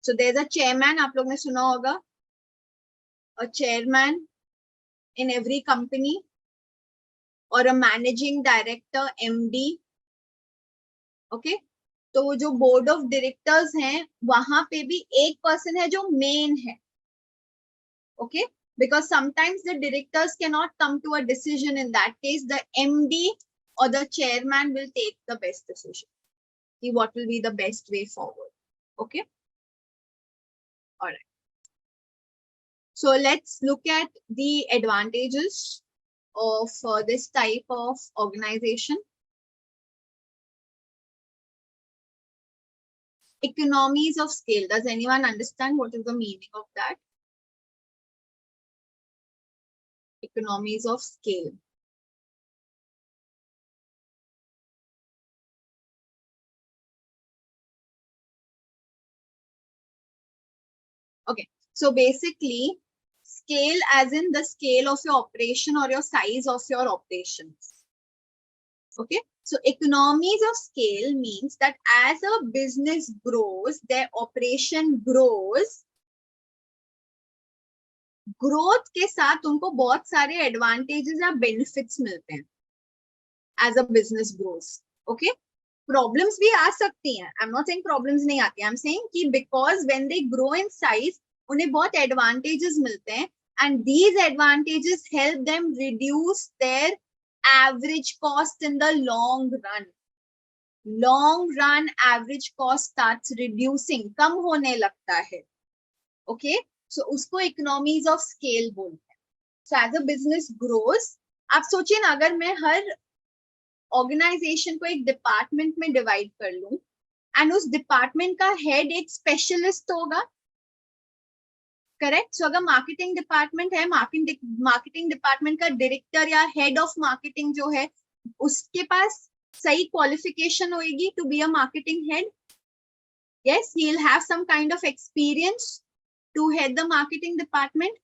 So there's a chairman, आप लोग ने सुना होगा, a chairman, in every company or a managing director, MD. Okay, तो जो board of directors हैं वहां पे भी एक person है जो main है. Okay, because sometimes the directors cannot come to a decision. In that case, the MD or the chairman will take the best decision. What will be the best way forward? Okay. All right. So let's look at the advantages of this type of organization. Economies of scale. Does anyone understand what is the meaning of that? Economies of scale. Okay, so basically, scale as in the scale of your operation or your size of your operations. Okay, so economies of scale means that as a business grows, their operation grows. Growth के साथ उनको बहुत सारे advantages या benefits मिलते हैं as a business grows. Okay, problems भी आ सकती हैं. I'm not saying problems नहीं आती. I'm saying कि because when they grow in size, उन्हें बहुत advantages मिलते हैं, and these advantages help them reduce their average cost in the long run. Long run average cost starts reducing, कम होने लगता है. Okay, so उसको economies of scale बोलते हैं. So as a business grows, आप सोचिए ना अगर मैं हर ऑर्गेनाइजेशन को एक डिपार्टमेंट में डिवाइड कर लूं एंड उस डिपार्टमेंट का हेड एक स्पेशलिस्ट होगा. करेक्ट. सो अगर मार्केटिंग डिपार्टमेंट है, मार्केटिंग डिपार्टमेंट का डायरेक्टर या हेड ऑफ मार्केटिंग जो है उसके पास सही क्वालिफिकेशन होगी to be a marketing head. Yes, he will have some kind of experience to head the marketing department.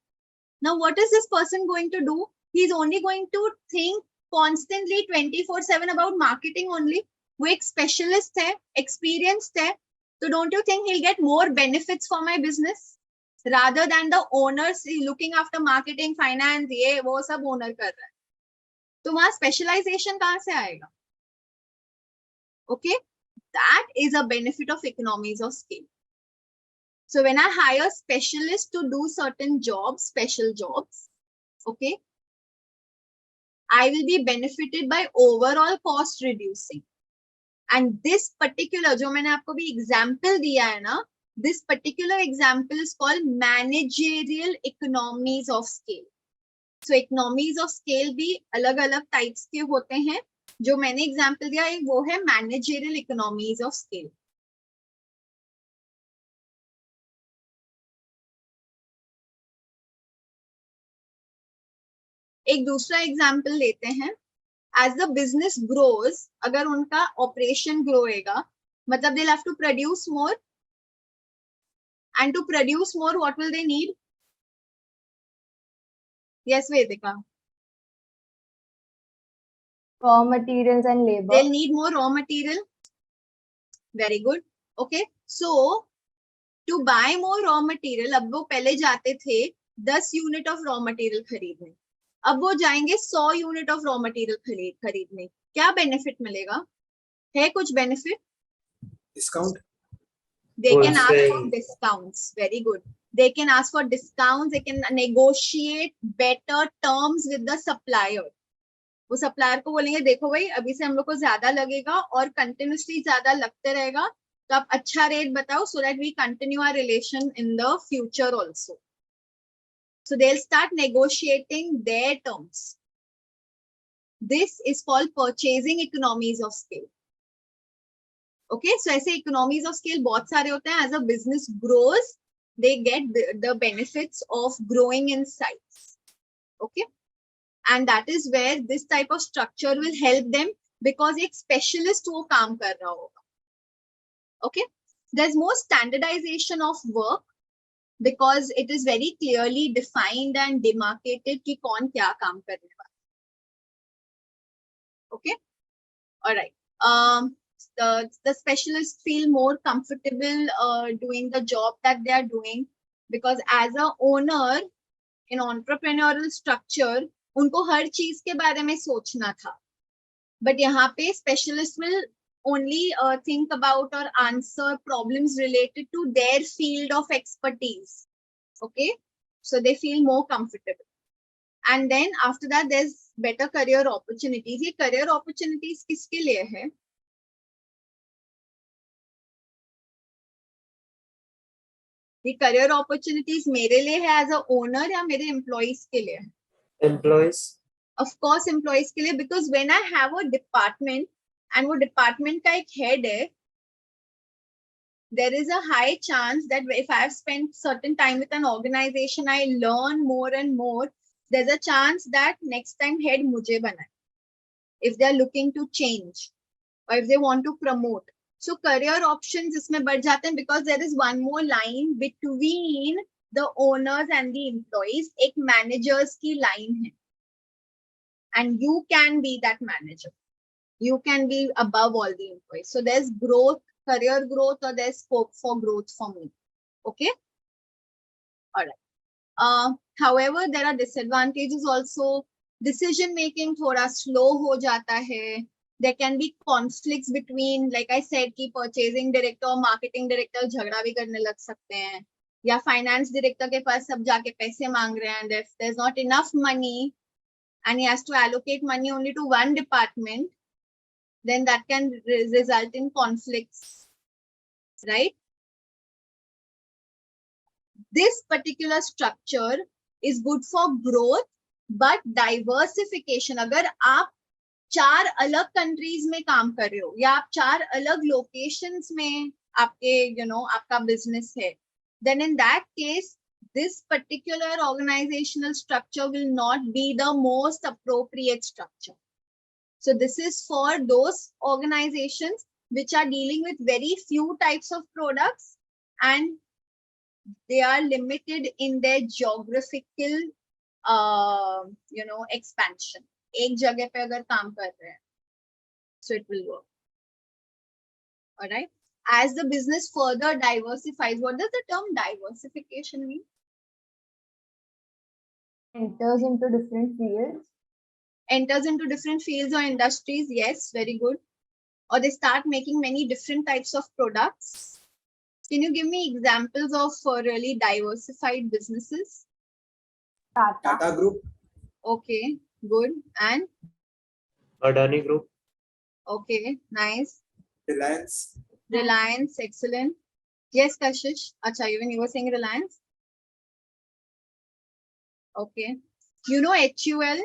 Now what is this person going to do? He is only going to think constantly 24/7 about marketing only. वो एक specialist है, experienced है, so don't you think he'll get more benefits for my business rather than the owners looking after marketing, finance, ये वो सब owner कर रहा है. तो वहाँ specialization कहाँ से आएगा? Okay, that is a benefit of economies of scale. So when I hire specialists to do certain jobs, special jobs, okay, I will be benefited by overall cost reducing. And this particular, जो मैंने आपको भी example दिया है ना, this particular example is called managerial economies of scale. So economies of scale भी अलग-अलग types के होते हैं. जो मैंने example दिया है वो है managerial economies of scale. एक दूसरा एग्जाम्पल लेते हैं. एज द बिजनेस ग्रोज, अगर उनका ऑपरेशन ग्रो होएगा मतलब they have to produce more, and to produce more what will they need? Yes Vedika. Raw materials and labor. They'll need more raw material. Very good. Okay, so to buy more raw material, अब वो पहले जाते थे 10 unit of raw material खरीदने, अब वो जाएंगे 100 unit of raw material खरीदने. क्या बेनिफिट मिलेगा? है कुछ benefit? Discount. They can ask for Wholesale. discounts. Very good. They can ask for discounts. They can negotiate better terms with the supplier. वो सप्लायर को बोलेंगे देखो भाई अभी से हम लोग को ज्यादा लगेगा और कंटिन्यूसली ज्यादा लगते रहेगा, तो आप अच्छा रेट बताओ so that we continue our relation in the future also. So they'll start negotiating their terms. This is called purchasing economies of scale. Okay, so ऐसे economies of scale बहुत सारे होते हैं. As a business grows, they get the benefits of growing in size. Okay, and that is where this type of structure will help them because एक specialist वो काम कर रहा होगा. Okay, there's more standardization of work because it is very clearly defined and demarcated कि कौन क्या काम करने वाला. Okay, all right. The specialists feel more comfortable doing the job that they are doing because as a owner in entrepreneurial structure उनको हर चीज के बारे में सोचना था, but यहाँ पे specialist will only think about or answer problems related to their field of expertise. Okay, so they feel more comfortable. And then after that there's better career opportunities. ये career opportunities किसके लिए है? ये career opportunities मेरे लिए है as a owner या मेरे employees के लिए? Employees. Of course employees के लिए, because when I have a department and वो department का एक head है, there is a high chance that if I have spent certain time with an organization, I learn more and more. There's a chance that next time head मुझे बनाए, if they are looking to change or if they want to promote. So career options इसमें बढ़ जाते हैं because there is one more line between the owners and the employees. एक managers की line है, and you can be that manager. You can be above all the employees. So there's growth, career growth, or there's scope for growth for me. Okay. All right. However, there are disadvantages also. Decision making थोड़ा slow हो जाता है. There can be conflicts between, like I said, कि purchasing director और marketing director झगड़ा भी करने लग सकते हैं, या finance director के पास सब जाके पैसे मांग रहे हैं, and if there's not enough money and he has to allocate money only to one department, then that can result in conflicts, right? This particular structure is good for growth, but diversification. अगर आप 4 अलग countries में काम कर रहे हो, या आप 4 अलग locations में आपके आपका business है, then in that case this particular organizational structure will not be the most appropriate structure. So this is for those organizations which are dealing with very few types of products and they are limited in their geographical expansion. एक जगह पे अगर काम कर रहे हैं, so it will work. All right. As the business further diversifies, what does the term diversification mean? Enters into different fields. Enters into different fields or industries. Yes, very good. Or they start making many different types of products. Can you give me examples of really diversified businesses? Tata Group. Okay, good. And? Adani Group. Okay, nice. Reliance. Reliance, excellent. Yes, Kashish. Acha, even you were saying Reliance? Okay. You know HUL,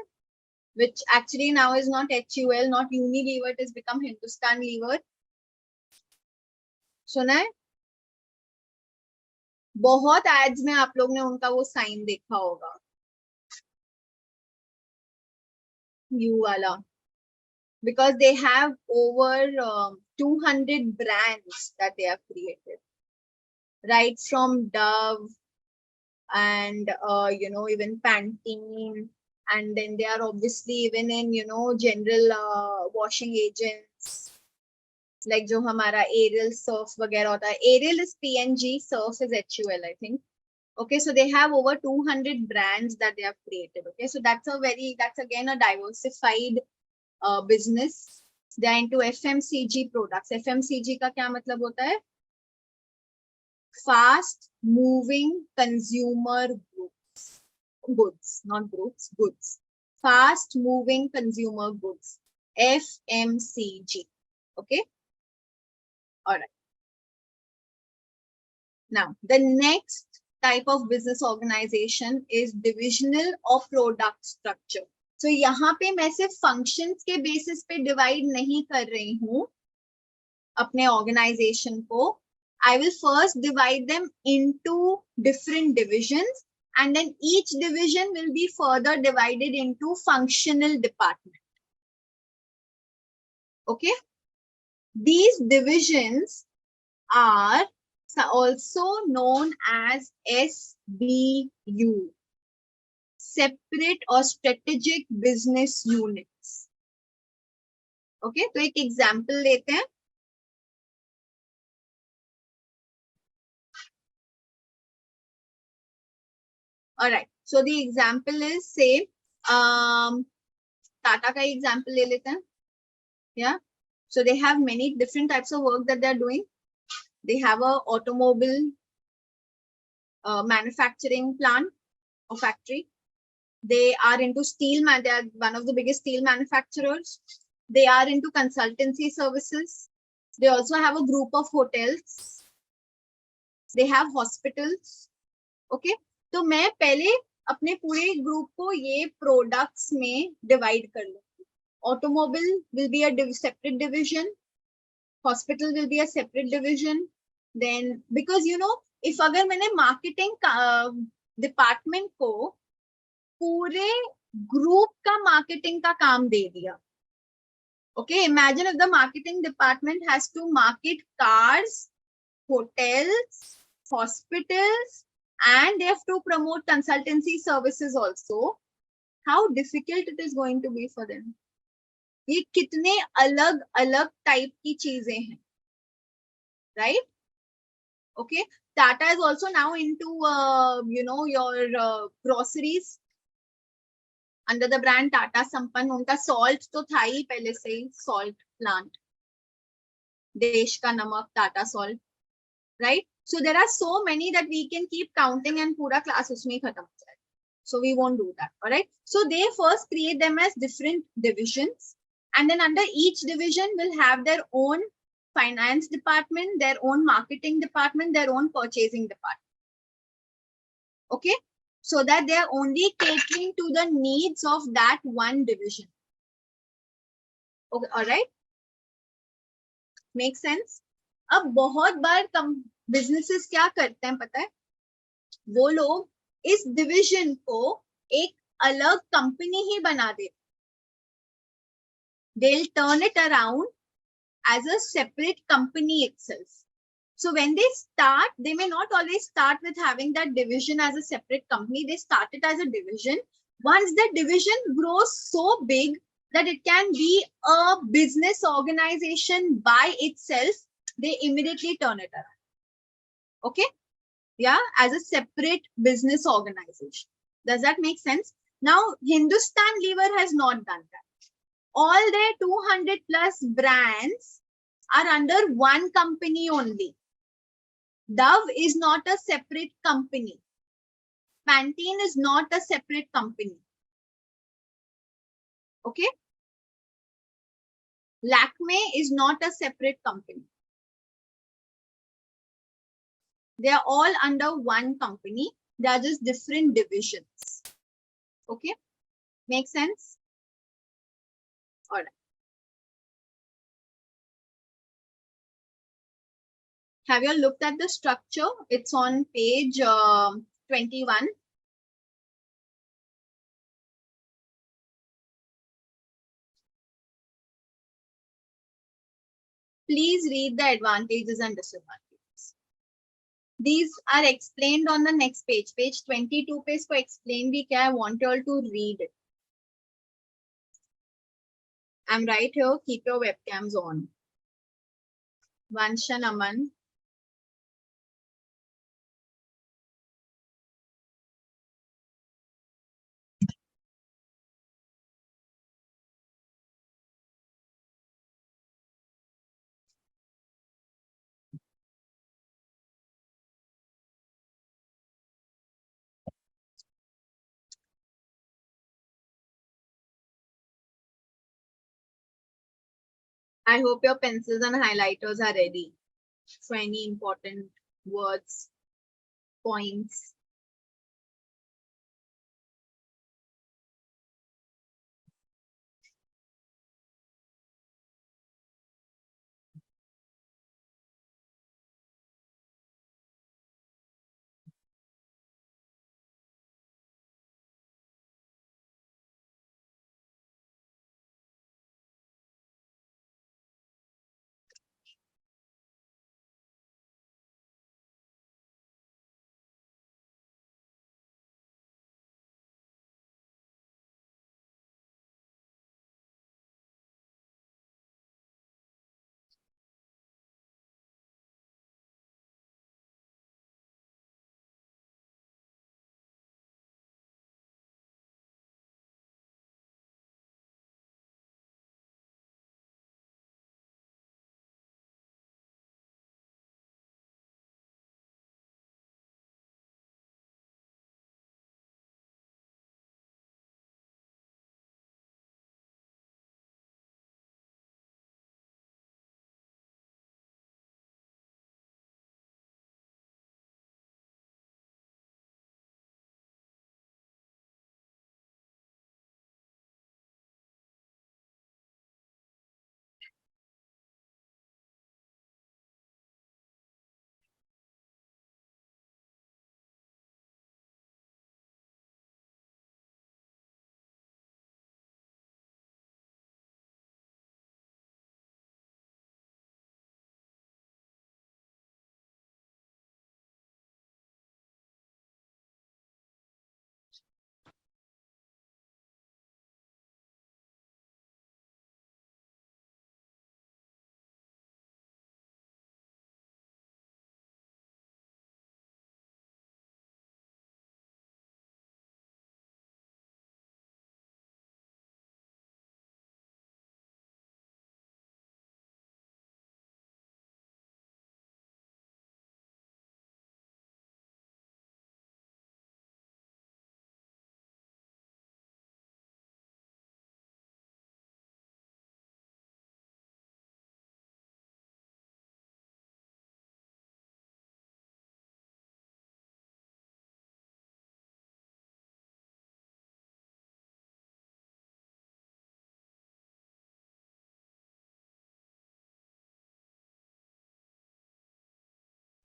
which actually now is not HUL, not Unilever, it has become Hindustan Lever. सुना है? बहुत ads में आप लोग ने उनका वो sign देखा होगा. You वाला. Because they have over 200 brands that they have created. Right from Dove and even Pantene, and then they are obviously even in general washing agents, like जो हमारा Ariel Surf वगैरह होता है. Ariel is PNG, Surf is HUL, I think. Okay, so they have over 200 brands that they have created. Okay, so that's again a diversified business. They are into FMCG products. FMCG का क्या मतलब होता है? Fast moving consumer goods, not goods. Fast moving consumer goods. FMCG. Okay. All right. Now, the next type of business organization is divisional or product structure. So यहाँ पे मैं सिर्फ functions के basis पे divide नहीं कर रही हूँ अपने organization को. I will first divide them into different divisions, and then each division will be further divided into functional department. Okay. These divisions are also known as SBU, separate or strategic business units. Okay, तो एक example लेते हैं. All right. So the example is, say, Tata का example ले लेते हैं. Yeah. So they have many different types of work that they're doing. They have a automobile manufacturing plant or factory. They are into steel. They are one of the biggest steel manufacturers. They are into consultancy services. They also have a group of hotels. They have hospitals. Okay. तो मैं पहले अपने पूरे group को ये products में divide कर लूँ. Automobile will be a separate division. Hospital will be a separate division. Then, because if अगर मैंने marketing department को पूरे group का marketing का काम दे दिया. Okay, imagine if the marketing department has to market cars, hotels, hospitals, and they have to promote consultancy services also. How difficult it is going to be for them. ये कितने अलग अलग type की चीजें हैं, right? Okay, Tata is also now into your groceries under the brand Tata Sampann. उनका salt तो था ही पहले से ही, salt plant, देश का नमक, Tata salt, right? So there are so many that we can keep counting and पूरा class उसमें ही खत्म हो जाए. So we won't do that. All right. So they first create them as different divisions, and then under each division will have their own finance department, their own marketing department, their own purchasing department. Okay. So that they are only catering to the needs of that one division. Okay. All right. Make sense? अब बहुत बार businesses क्या करते हैं पता है? वो लोग इस division को एक अलग company ही बना देते. They'll turn it around as a separate company itself. So when they start, they may not always start with having that division as a separate company. They start it as a division. Once the division grows so big that it can be a business organization by itself, they immediately turn it around. Okay? Yeah, as a separate business organization. Does that make sense? Now, Hindustan Lever has not done that. All their 200 plus brands are under one company only. Dove is not a separate company. Pantene is not a separate company. Okay? Lakme is not a separate company. They are all under one company. They are just different divisions. Okay? Make sense? All right. Have you looked at the structure? It's on page 21. Please read the advantages and disadvantages. These are explained on the next page. Page 22 पे इसको explain भी क्या है. I want you all to read it. I'm right here. Keep your webcams on. Vanshan Aman. I hope your pencils and highlighters are ready for any important words, points.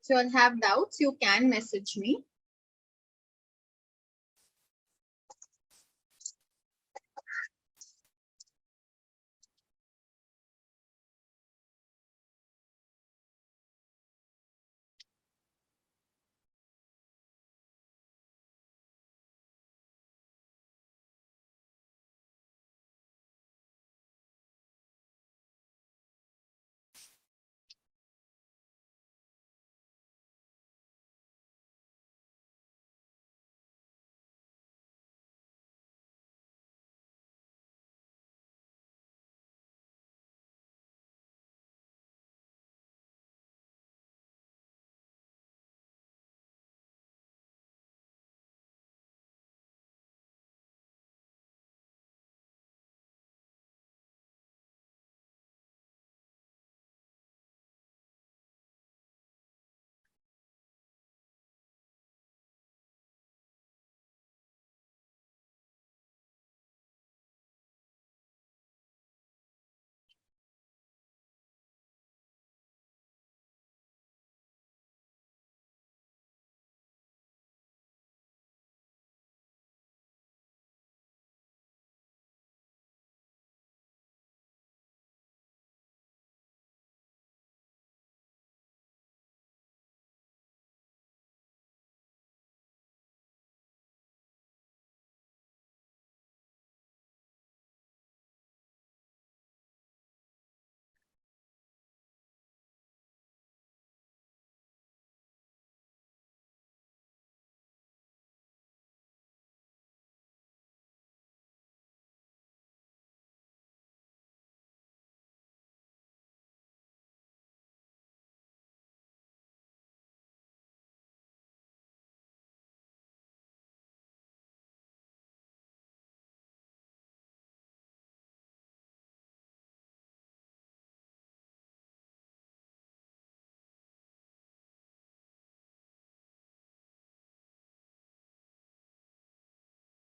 If you all have doubts, you can message me.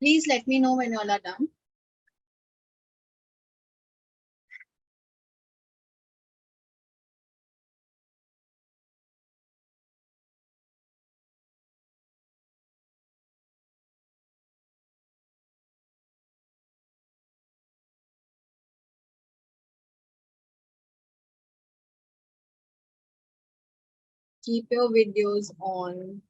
Please let me know when you all are done. Keep your videos on.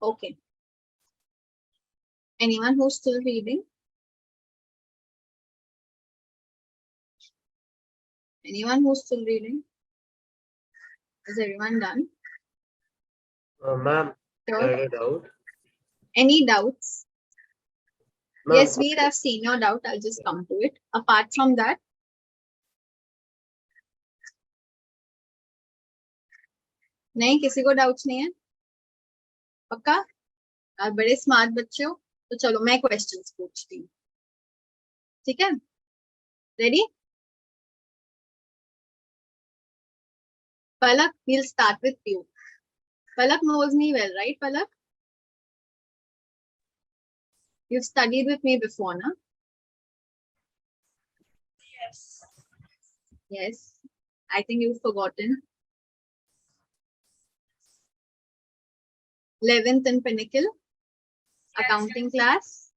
Okay. Anyone who's still reading? Anyone who's still reading? Is everyone done? Ma'am, Sure. I had a doubt. Any doubts? Ma'am, Yes, Veer, I've seen your doubt. I'll just come to it. Apart from that, नहीं किसी को doubts नहीं है पक्का आप बड़े smart बच्चे हो तो चलो मैं क्वेश्चंस पूछती हूँ ठीक है ready Palak, we'll start with you. Palak knows me well, right, Palak? You've studied with me before, na? Yes. Yes. I think you've forgotten. 11th in Pinnacle, accounting class.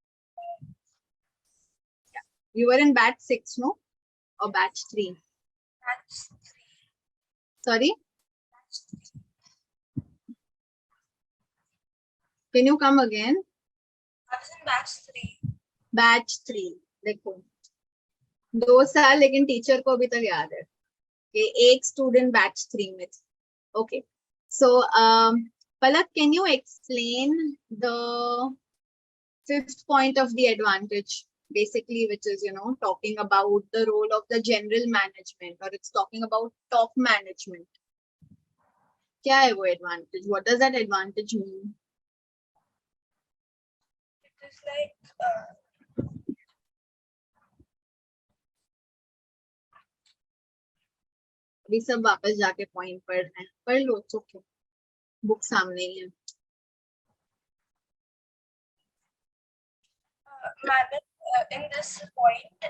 Yeah. You were in batch 6, no? Or batch 3? Batch 3. Sorry? Can you come again? I was in batch 3. Batch 3. देखो 2 साल लेकिन teacher को अभी तक याद है कि एक स्टूडेंट बैच 3 में okay so Palak, can you explain the 5th point of the advantage, basically, which is, talking about the role of the general management, or it's talking about top management. क्या है वो advantage? What does that advantage mean? It is like अभी सब वापस जाके point पढ़ रहे हैं, पढ़ लो, ओके, बुक सामने ही है। In this point,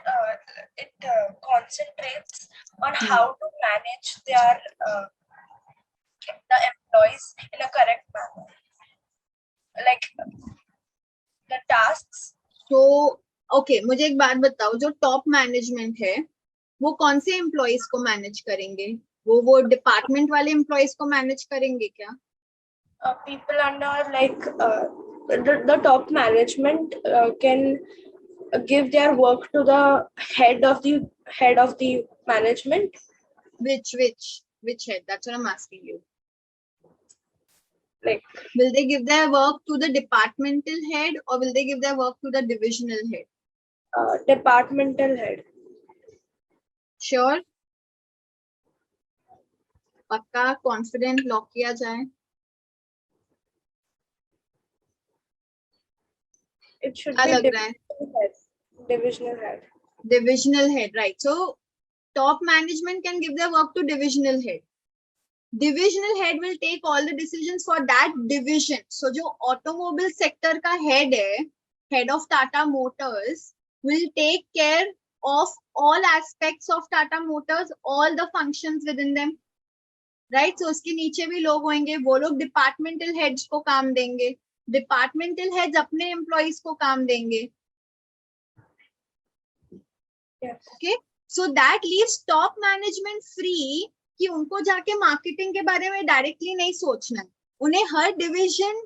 it concentrates on how to manage their the employees in a correct manner, like the tasks. तो ओके, मुझे एक बात बताओ, जो टॉप मैनेजमेंट है वो कौन से एम्प्लॉयज को मैनेज करेंगे? वो डिपार्टमेंट वाले एम्प्लॉयज को मैनेज करेंगे क्या? People under like the top management can give their work to the head of the management. Which head? That's what I'm asking you. Like, will they give their work to the departmental head or will they give their work to the divisional head? Departmental head. Sure? पक्का confident lock किया जाए? It should क्या be लग रहा है? divisional head. Divisional head, right? So top management can give their work to divisional head. Divisional head will take all the decisions for that division. So जो automobile sector का head है, head of Tata Motors, will take care of all aspects of Tata Motors, all the functions within them. Right? So उसके नीचे भी लोग होंगे, वो लोग departmental heads को काम देंगे, departmental heads अपने employees को काम देंगे. Yes. Okay? So that leaves top management free कि उनको जाके मार्केटिंग के बारे में डायरेक्टली नहीं सोचना है, उन्हें हर डिवीजन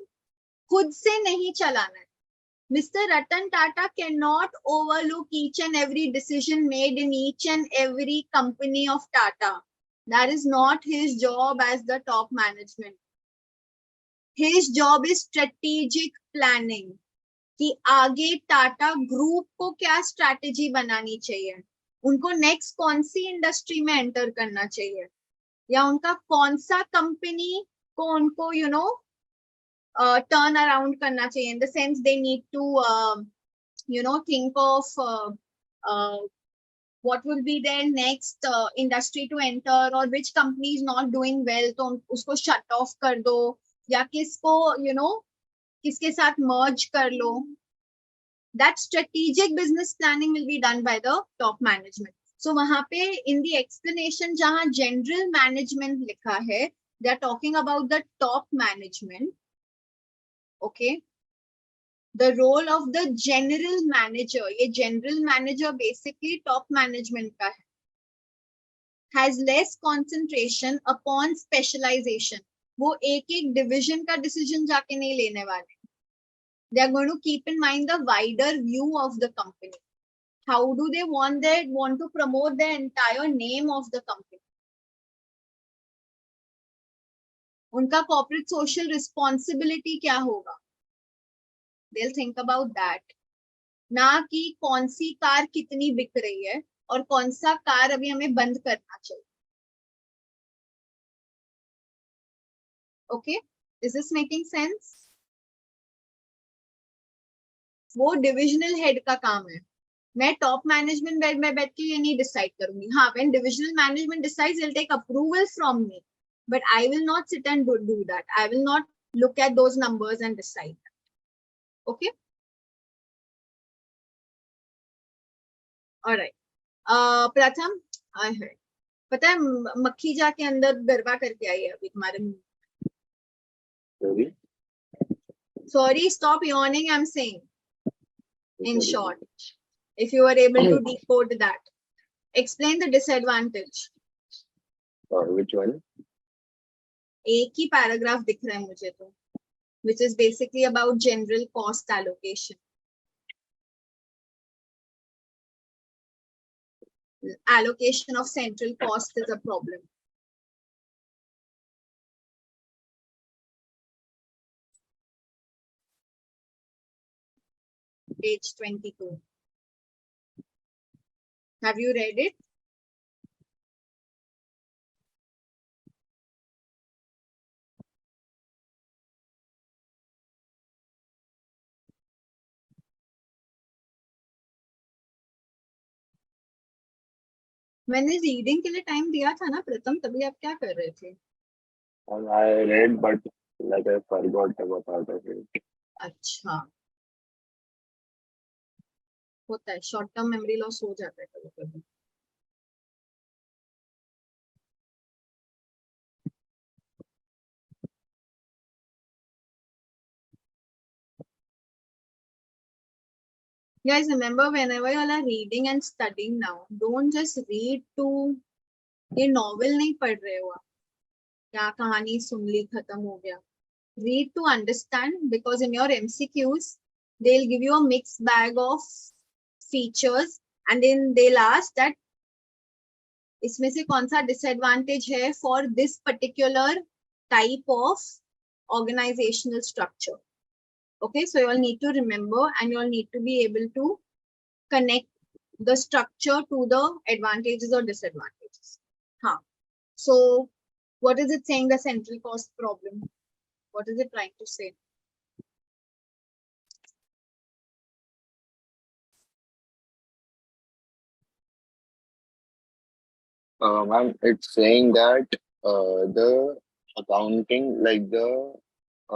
खुद से नहीं चलाना है. Mr. Ratan Tata cannot overlook each and every decision made in each and every company of Tata. That is not his job as the top management. His job is strategic planning. कि आगे Tata group को क्या strategy बनानी चाहिए, उनको next कौन सी industry में enter करना चाहिए, या उनका कौन सा कंपनी को उनको turn around करना चाहिए. In the sense they need to think of what will be their next industry to enter, or which company is not doing well, तो उसको shut off कर दो, या किसको किसके साथ merge कर लो. That strategic business planning will be done by the top management. So वहाँ पे in the explanation जहाँ general management लिखा है, they are talking about the top management. Okay. The role of the general manager, ये general manager basically top management का है, has less concentration upon specialization. वो एक division का decision जाके नहीं लेने वाले. They are going to keep in mind the wider view of the company. How do they want to promote the entire name of the company? उनका corporate social responsibility क्या होगा? They'll think about that. ना कि कौन सी car कितनी बिक रही है और कौन सा कार अभी हमें बंद करना चाहिए. Okay? Is this making sense? वो डिविजनल हेड का काम है. मैं टॉप मैनेजमेंट में बैठ के ये नहीं डिसाइड करूंगी. हाँ, when divisional management decides, will take approval from me, but I will not sit and do that. I will not look at those numbers and decide. Okay, alright. Pratham, पता है मक्खी जाके अंदर गरबा करके आई है अभी तुम्हारे मुंह. Sorry, stop yawning, I'm saying. In short, if you are able to decode that, explain the disadvantage. Which one? एक ही पैराग्राफ दिख रहा है मुझे तो, which is basically about general cost allocation. Allocation of central cost is a problem. Page 22. Have you read it? मैंने reading के लिए time दिया था ना प्रथम, तभी आप क्या कर रहे थे? And I read, but like I forgot about part of it. अच्छा, होता है, शॉर्ट टर्म मेमोरी लॉस हो जाता है कभी कभी. Guys, remember whenever you all are reading and studying now, don't just read to, ये नॉवेल नहीं पढ़ रहे हो आप, क्या कहानी सुन ली खत्म हो गया. Read to understand, because in your MCQs they'll give you a mixed bag of features and then they'll ask that इसमें से कौन सा disadvantage है for this particular type of organizational structure. Okay, so you all need to remember and you all need to be able to connect the structure to the advantages or disadvantages. Huh. So what is it saying, the central cost problem? What is it trying to say? Ma'am, it's saying that the accounting, like the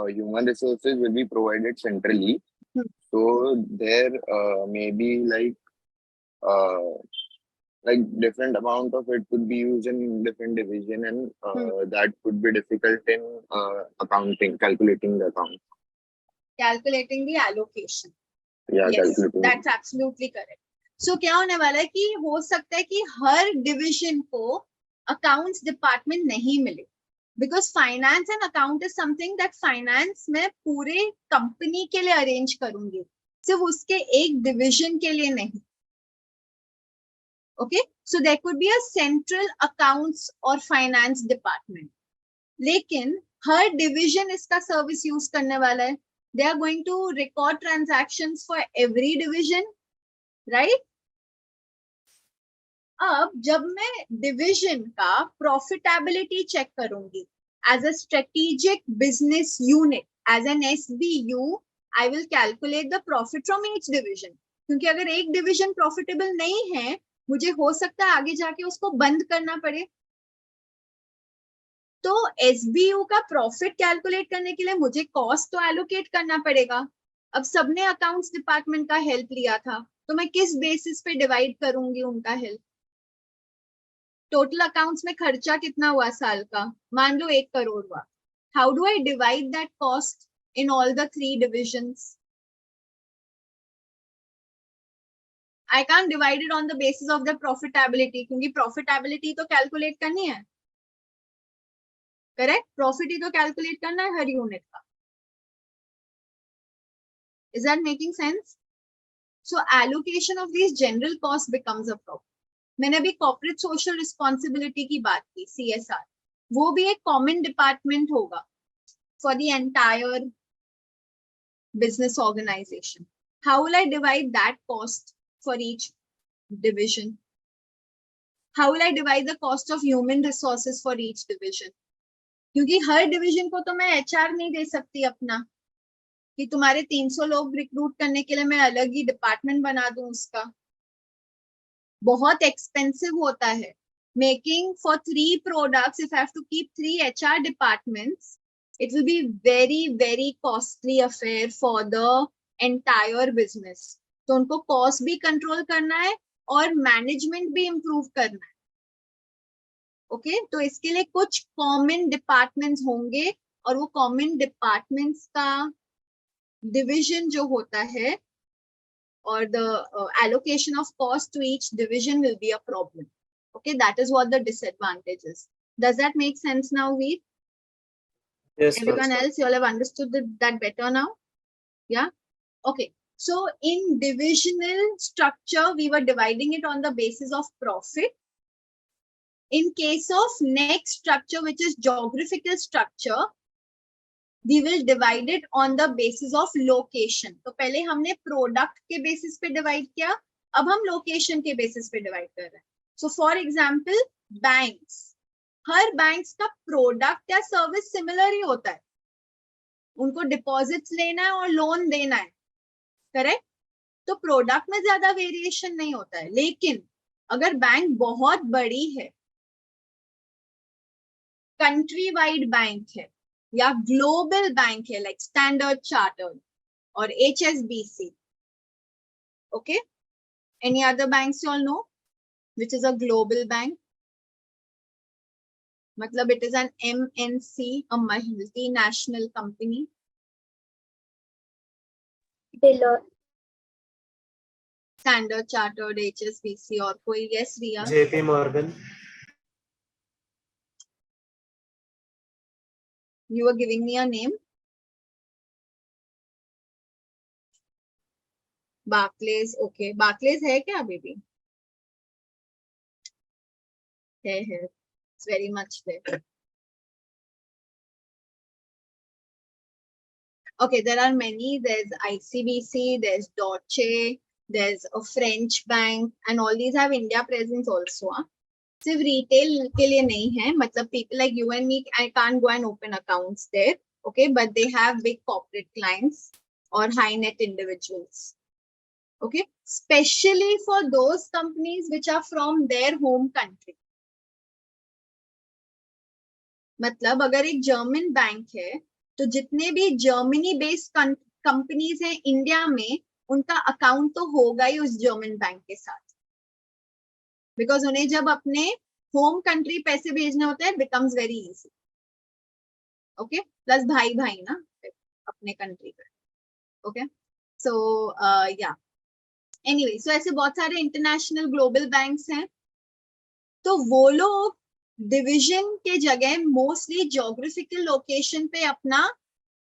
human resources, will be provided centrally. Hmm. So there may be different amount of it could be used in different division, and that could be difficult in accounting, calculating the account. Calculating the allocation. Yeah, Yes, calculating. that's absolutely correct. So क्या होने वाला है कि हो सकता है कि हर division को अकाउंट्स डिपार्टमेंट नहीं मिले, because finance and account is something that finance में पूरे कंपनी के लिए अरेंज करूंगी, सिर्फ उसके एक डिविजन के लिए नहीं. Okay, so there could be a central accounts और फाइनेंस डिपार्टमेंट, लेकिन हर डिविजन इसका सर्विस यूज करने वाला है. They are going to record transactions for every division, right? अब जब मैं डिविजन का प्रॉफिटेबिलिटी चेक करूंगी as a strategic business unit, as an SBU, I will calculate the profit from each division. क्योंकि अगर एक डिविजन प्रॉफिटेबल नहीं है, मुझे हो सकता है आगे जाके उसको बंद करना पड़े. तो SBU का प्रॉफिट कैलकुलेट करने के लिए मुझे कॉस्ट तो एलोकेट करना पड़ेगा. अब सबने अकाउंट्स डिपार्टमेंट का हेल्प लिया था, तो मैं किस बेसिस पे डिवाइड करूंगी उनका हेल्प? टोटल अकाउंट्स में खर्चा कितना हुआ साल का, मान लो 1 करोड़ हुआ. How do I divide that cost in all the 3 divisions? I can divide it on the basis of the profitability, क्योंकि प्रॉफिटेबिलिटी तो कैलकुलेट करनी है. करेक्ट, प्रॉफिट ही तो कैलकुलेट करना है हर यूनिट का. Is that making sense? So allocation of these general costs becomes a problem. मैंने अभी corporate social responsibility की बात की, CSR, वो भी एक common department होगा for the entire business organization. How will I divide that cost for each division? How will I divide the cost of human resources for each division? क्योंकि हर division को तो मैं HR नहीं दे सकती अपना, कि तुम्हारे 300 लोग रिक्रूट करने के लिए मैं अलग ही डिपार्टमेंट बना दूं. उसका बहुत एक्सपेंसिव होता है. Making for 3 products, if I have to keep 3 HR departments, it will be very very costly affair for the entire business. तो उनको कॉस्ट भी कंट्रोल करना है और मैनेजमेंट भी इम्प्रूव करना है. ओके, तो इसके लिए कुछ कॉमन डिपार्टमेंट्स होंगे, और वो कॉमन डिपार्टमेंट्स का डिविजन जो होता है, or the allocation of cost to each division will be a problem. Okay, that is what the disadvantage is. Does that make sense now, Veer? Yes, Everyone ma'am. else, you all have understood that better now? Yeah? Okay. So in divisional structure, we were dividing it on the basis of profit. In case of next structure, which is geographical structure, we will divide it on the basis of location. तो पहले हमने product के basis पे divide किया, अब हम location के basis पे डिवाइड कर रहे हैं. So for example banks, her banks का प्रोडक्ट या सर्विस सिमिलर ही होता है. उनको डिपॉजिट्स लेना है और लोन देना है, करेक्ट? तो प्रोडक्ट में ज्यादा वेरिएशन नहीं होता है. लेकिन अगर बैंक बहुत बड़ी है, कंट्री वाइड बैंक है या ग्लोबल बैंक है लाइक स्टैंडर्ड चार्टर्ड और HSBC, okay, any other banks you all know which is a global bank? मतलब it is an MNC, a multinational company. Deloitte, Standard Chartered, HSBC और कोई? Yes, Riya. JP Morgan. You were giving me a name. Barclays, okay. Barclays है क्या अभी भी? है. It's very much there. Okay, there are many. There's ICBC, there's Deutsche, there's a French bank, and all these have India presence also. सिर्फ retail के लिए नहीं है, मतलब people like you and me, I can't go and open accounts there, okay, but they have big corporate clients or high net individuals, okay, especially for those companies which are from their home country. मतलब अगर एक German bank है तो जितने भी Germany based companies हैं India में, उनका अकाउंट तो होगा ही उस जर्मन बैंक के साथ, बिकॉज उन्हें जब अपने होम कंट्री पैसे भेजने होते हैं, becomes very easy, okay, plus भाई भाई ना अपने कंट्री का, ओके, सो या एनीवे, सो ऐसे बहुत सारे इंटरनेशनल ग्लोबल बैंक्स हैं, तो वो लोग डिवीजन के जगह मोस्टली ज्योग्राफिकल लोकेशन पे अपना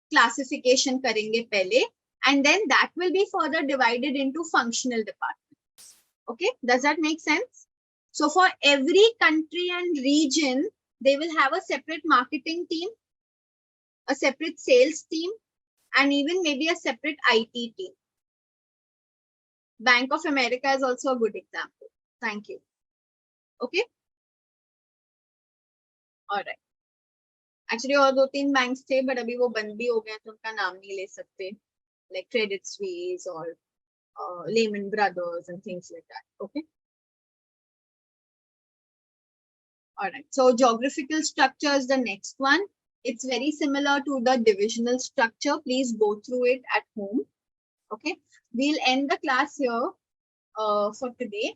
क्लासिफिकेशन करेंगे पहले, and then that will be further divided into functional departments. Okay, does that make sense? So for every country and region, they will have a separate marketing team, a separate sales team, and even maybe a separate IT team. Bank of America is also a good example. Thank you. Okay. All right. Actually और 2-3 banks थे, but अभी वो बंद भी हो गए, तो उनका नाम नहीं ले सकते, like Credit Suisse or Lehman Brothers and things like that. Okay. All right. So geographical structure is the next one. It's very similar to the divisional structure. Please go through it at home. Okay. We'll end the class here for today.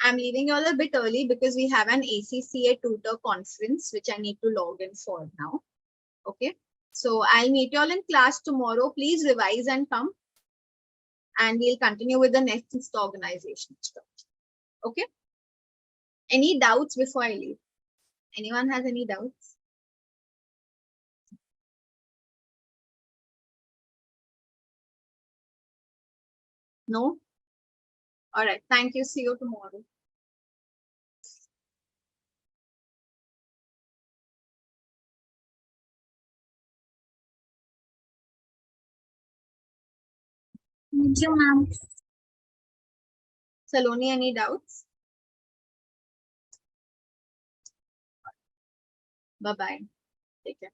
I'm leaving you all a bit early because we have an ACCA tutor conference, which I need to log in for now. Okay. So I'll meet you all in class tomorrow. Please revise and come. And we'll continue with the next organization structure. Okay. Any doubts before I leave? Anyone has any doubts? No? All right. Thank you. See you tomorrow. Thank you, ma'am. Saloni, any doubts? Bye-bye. Take care.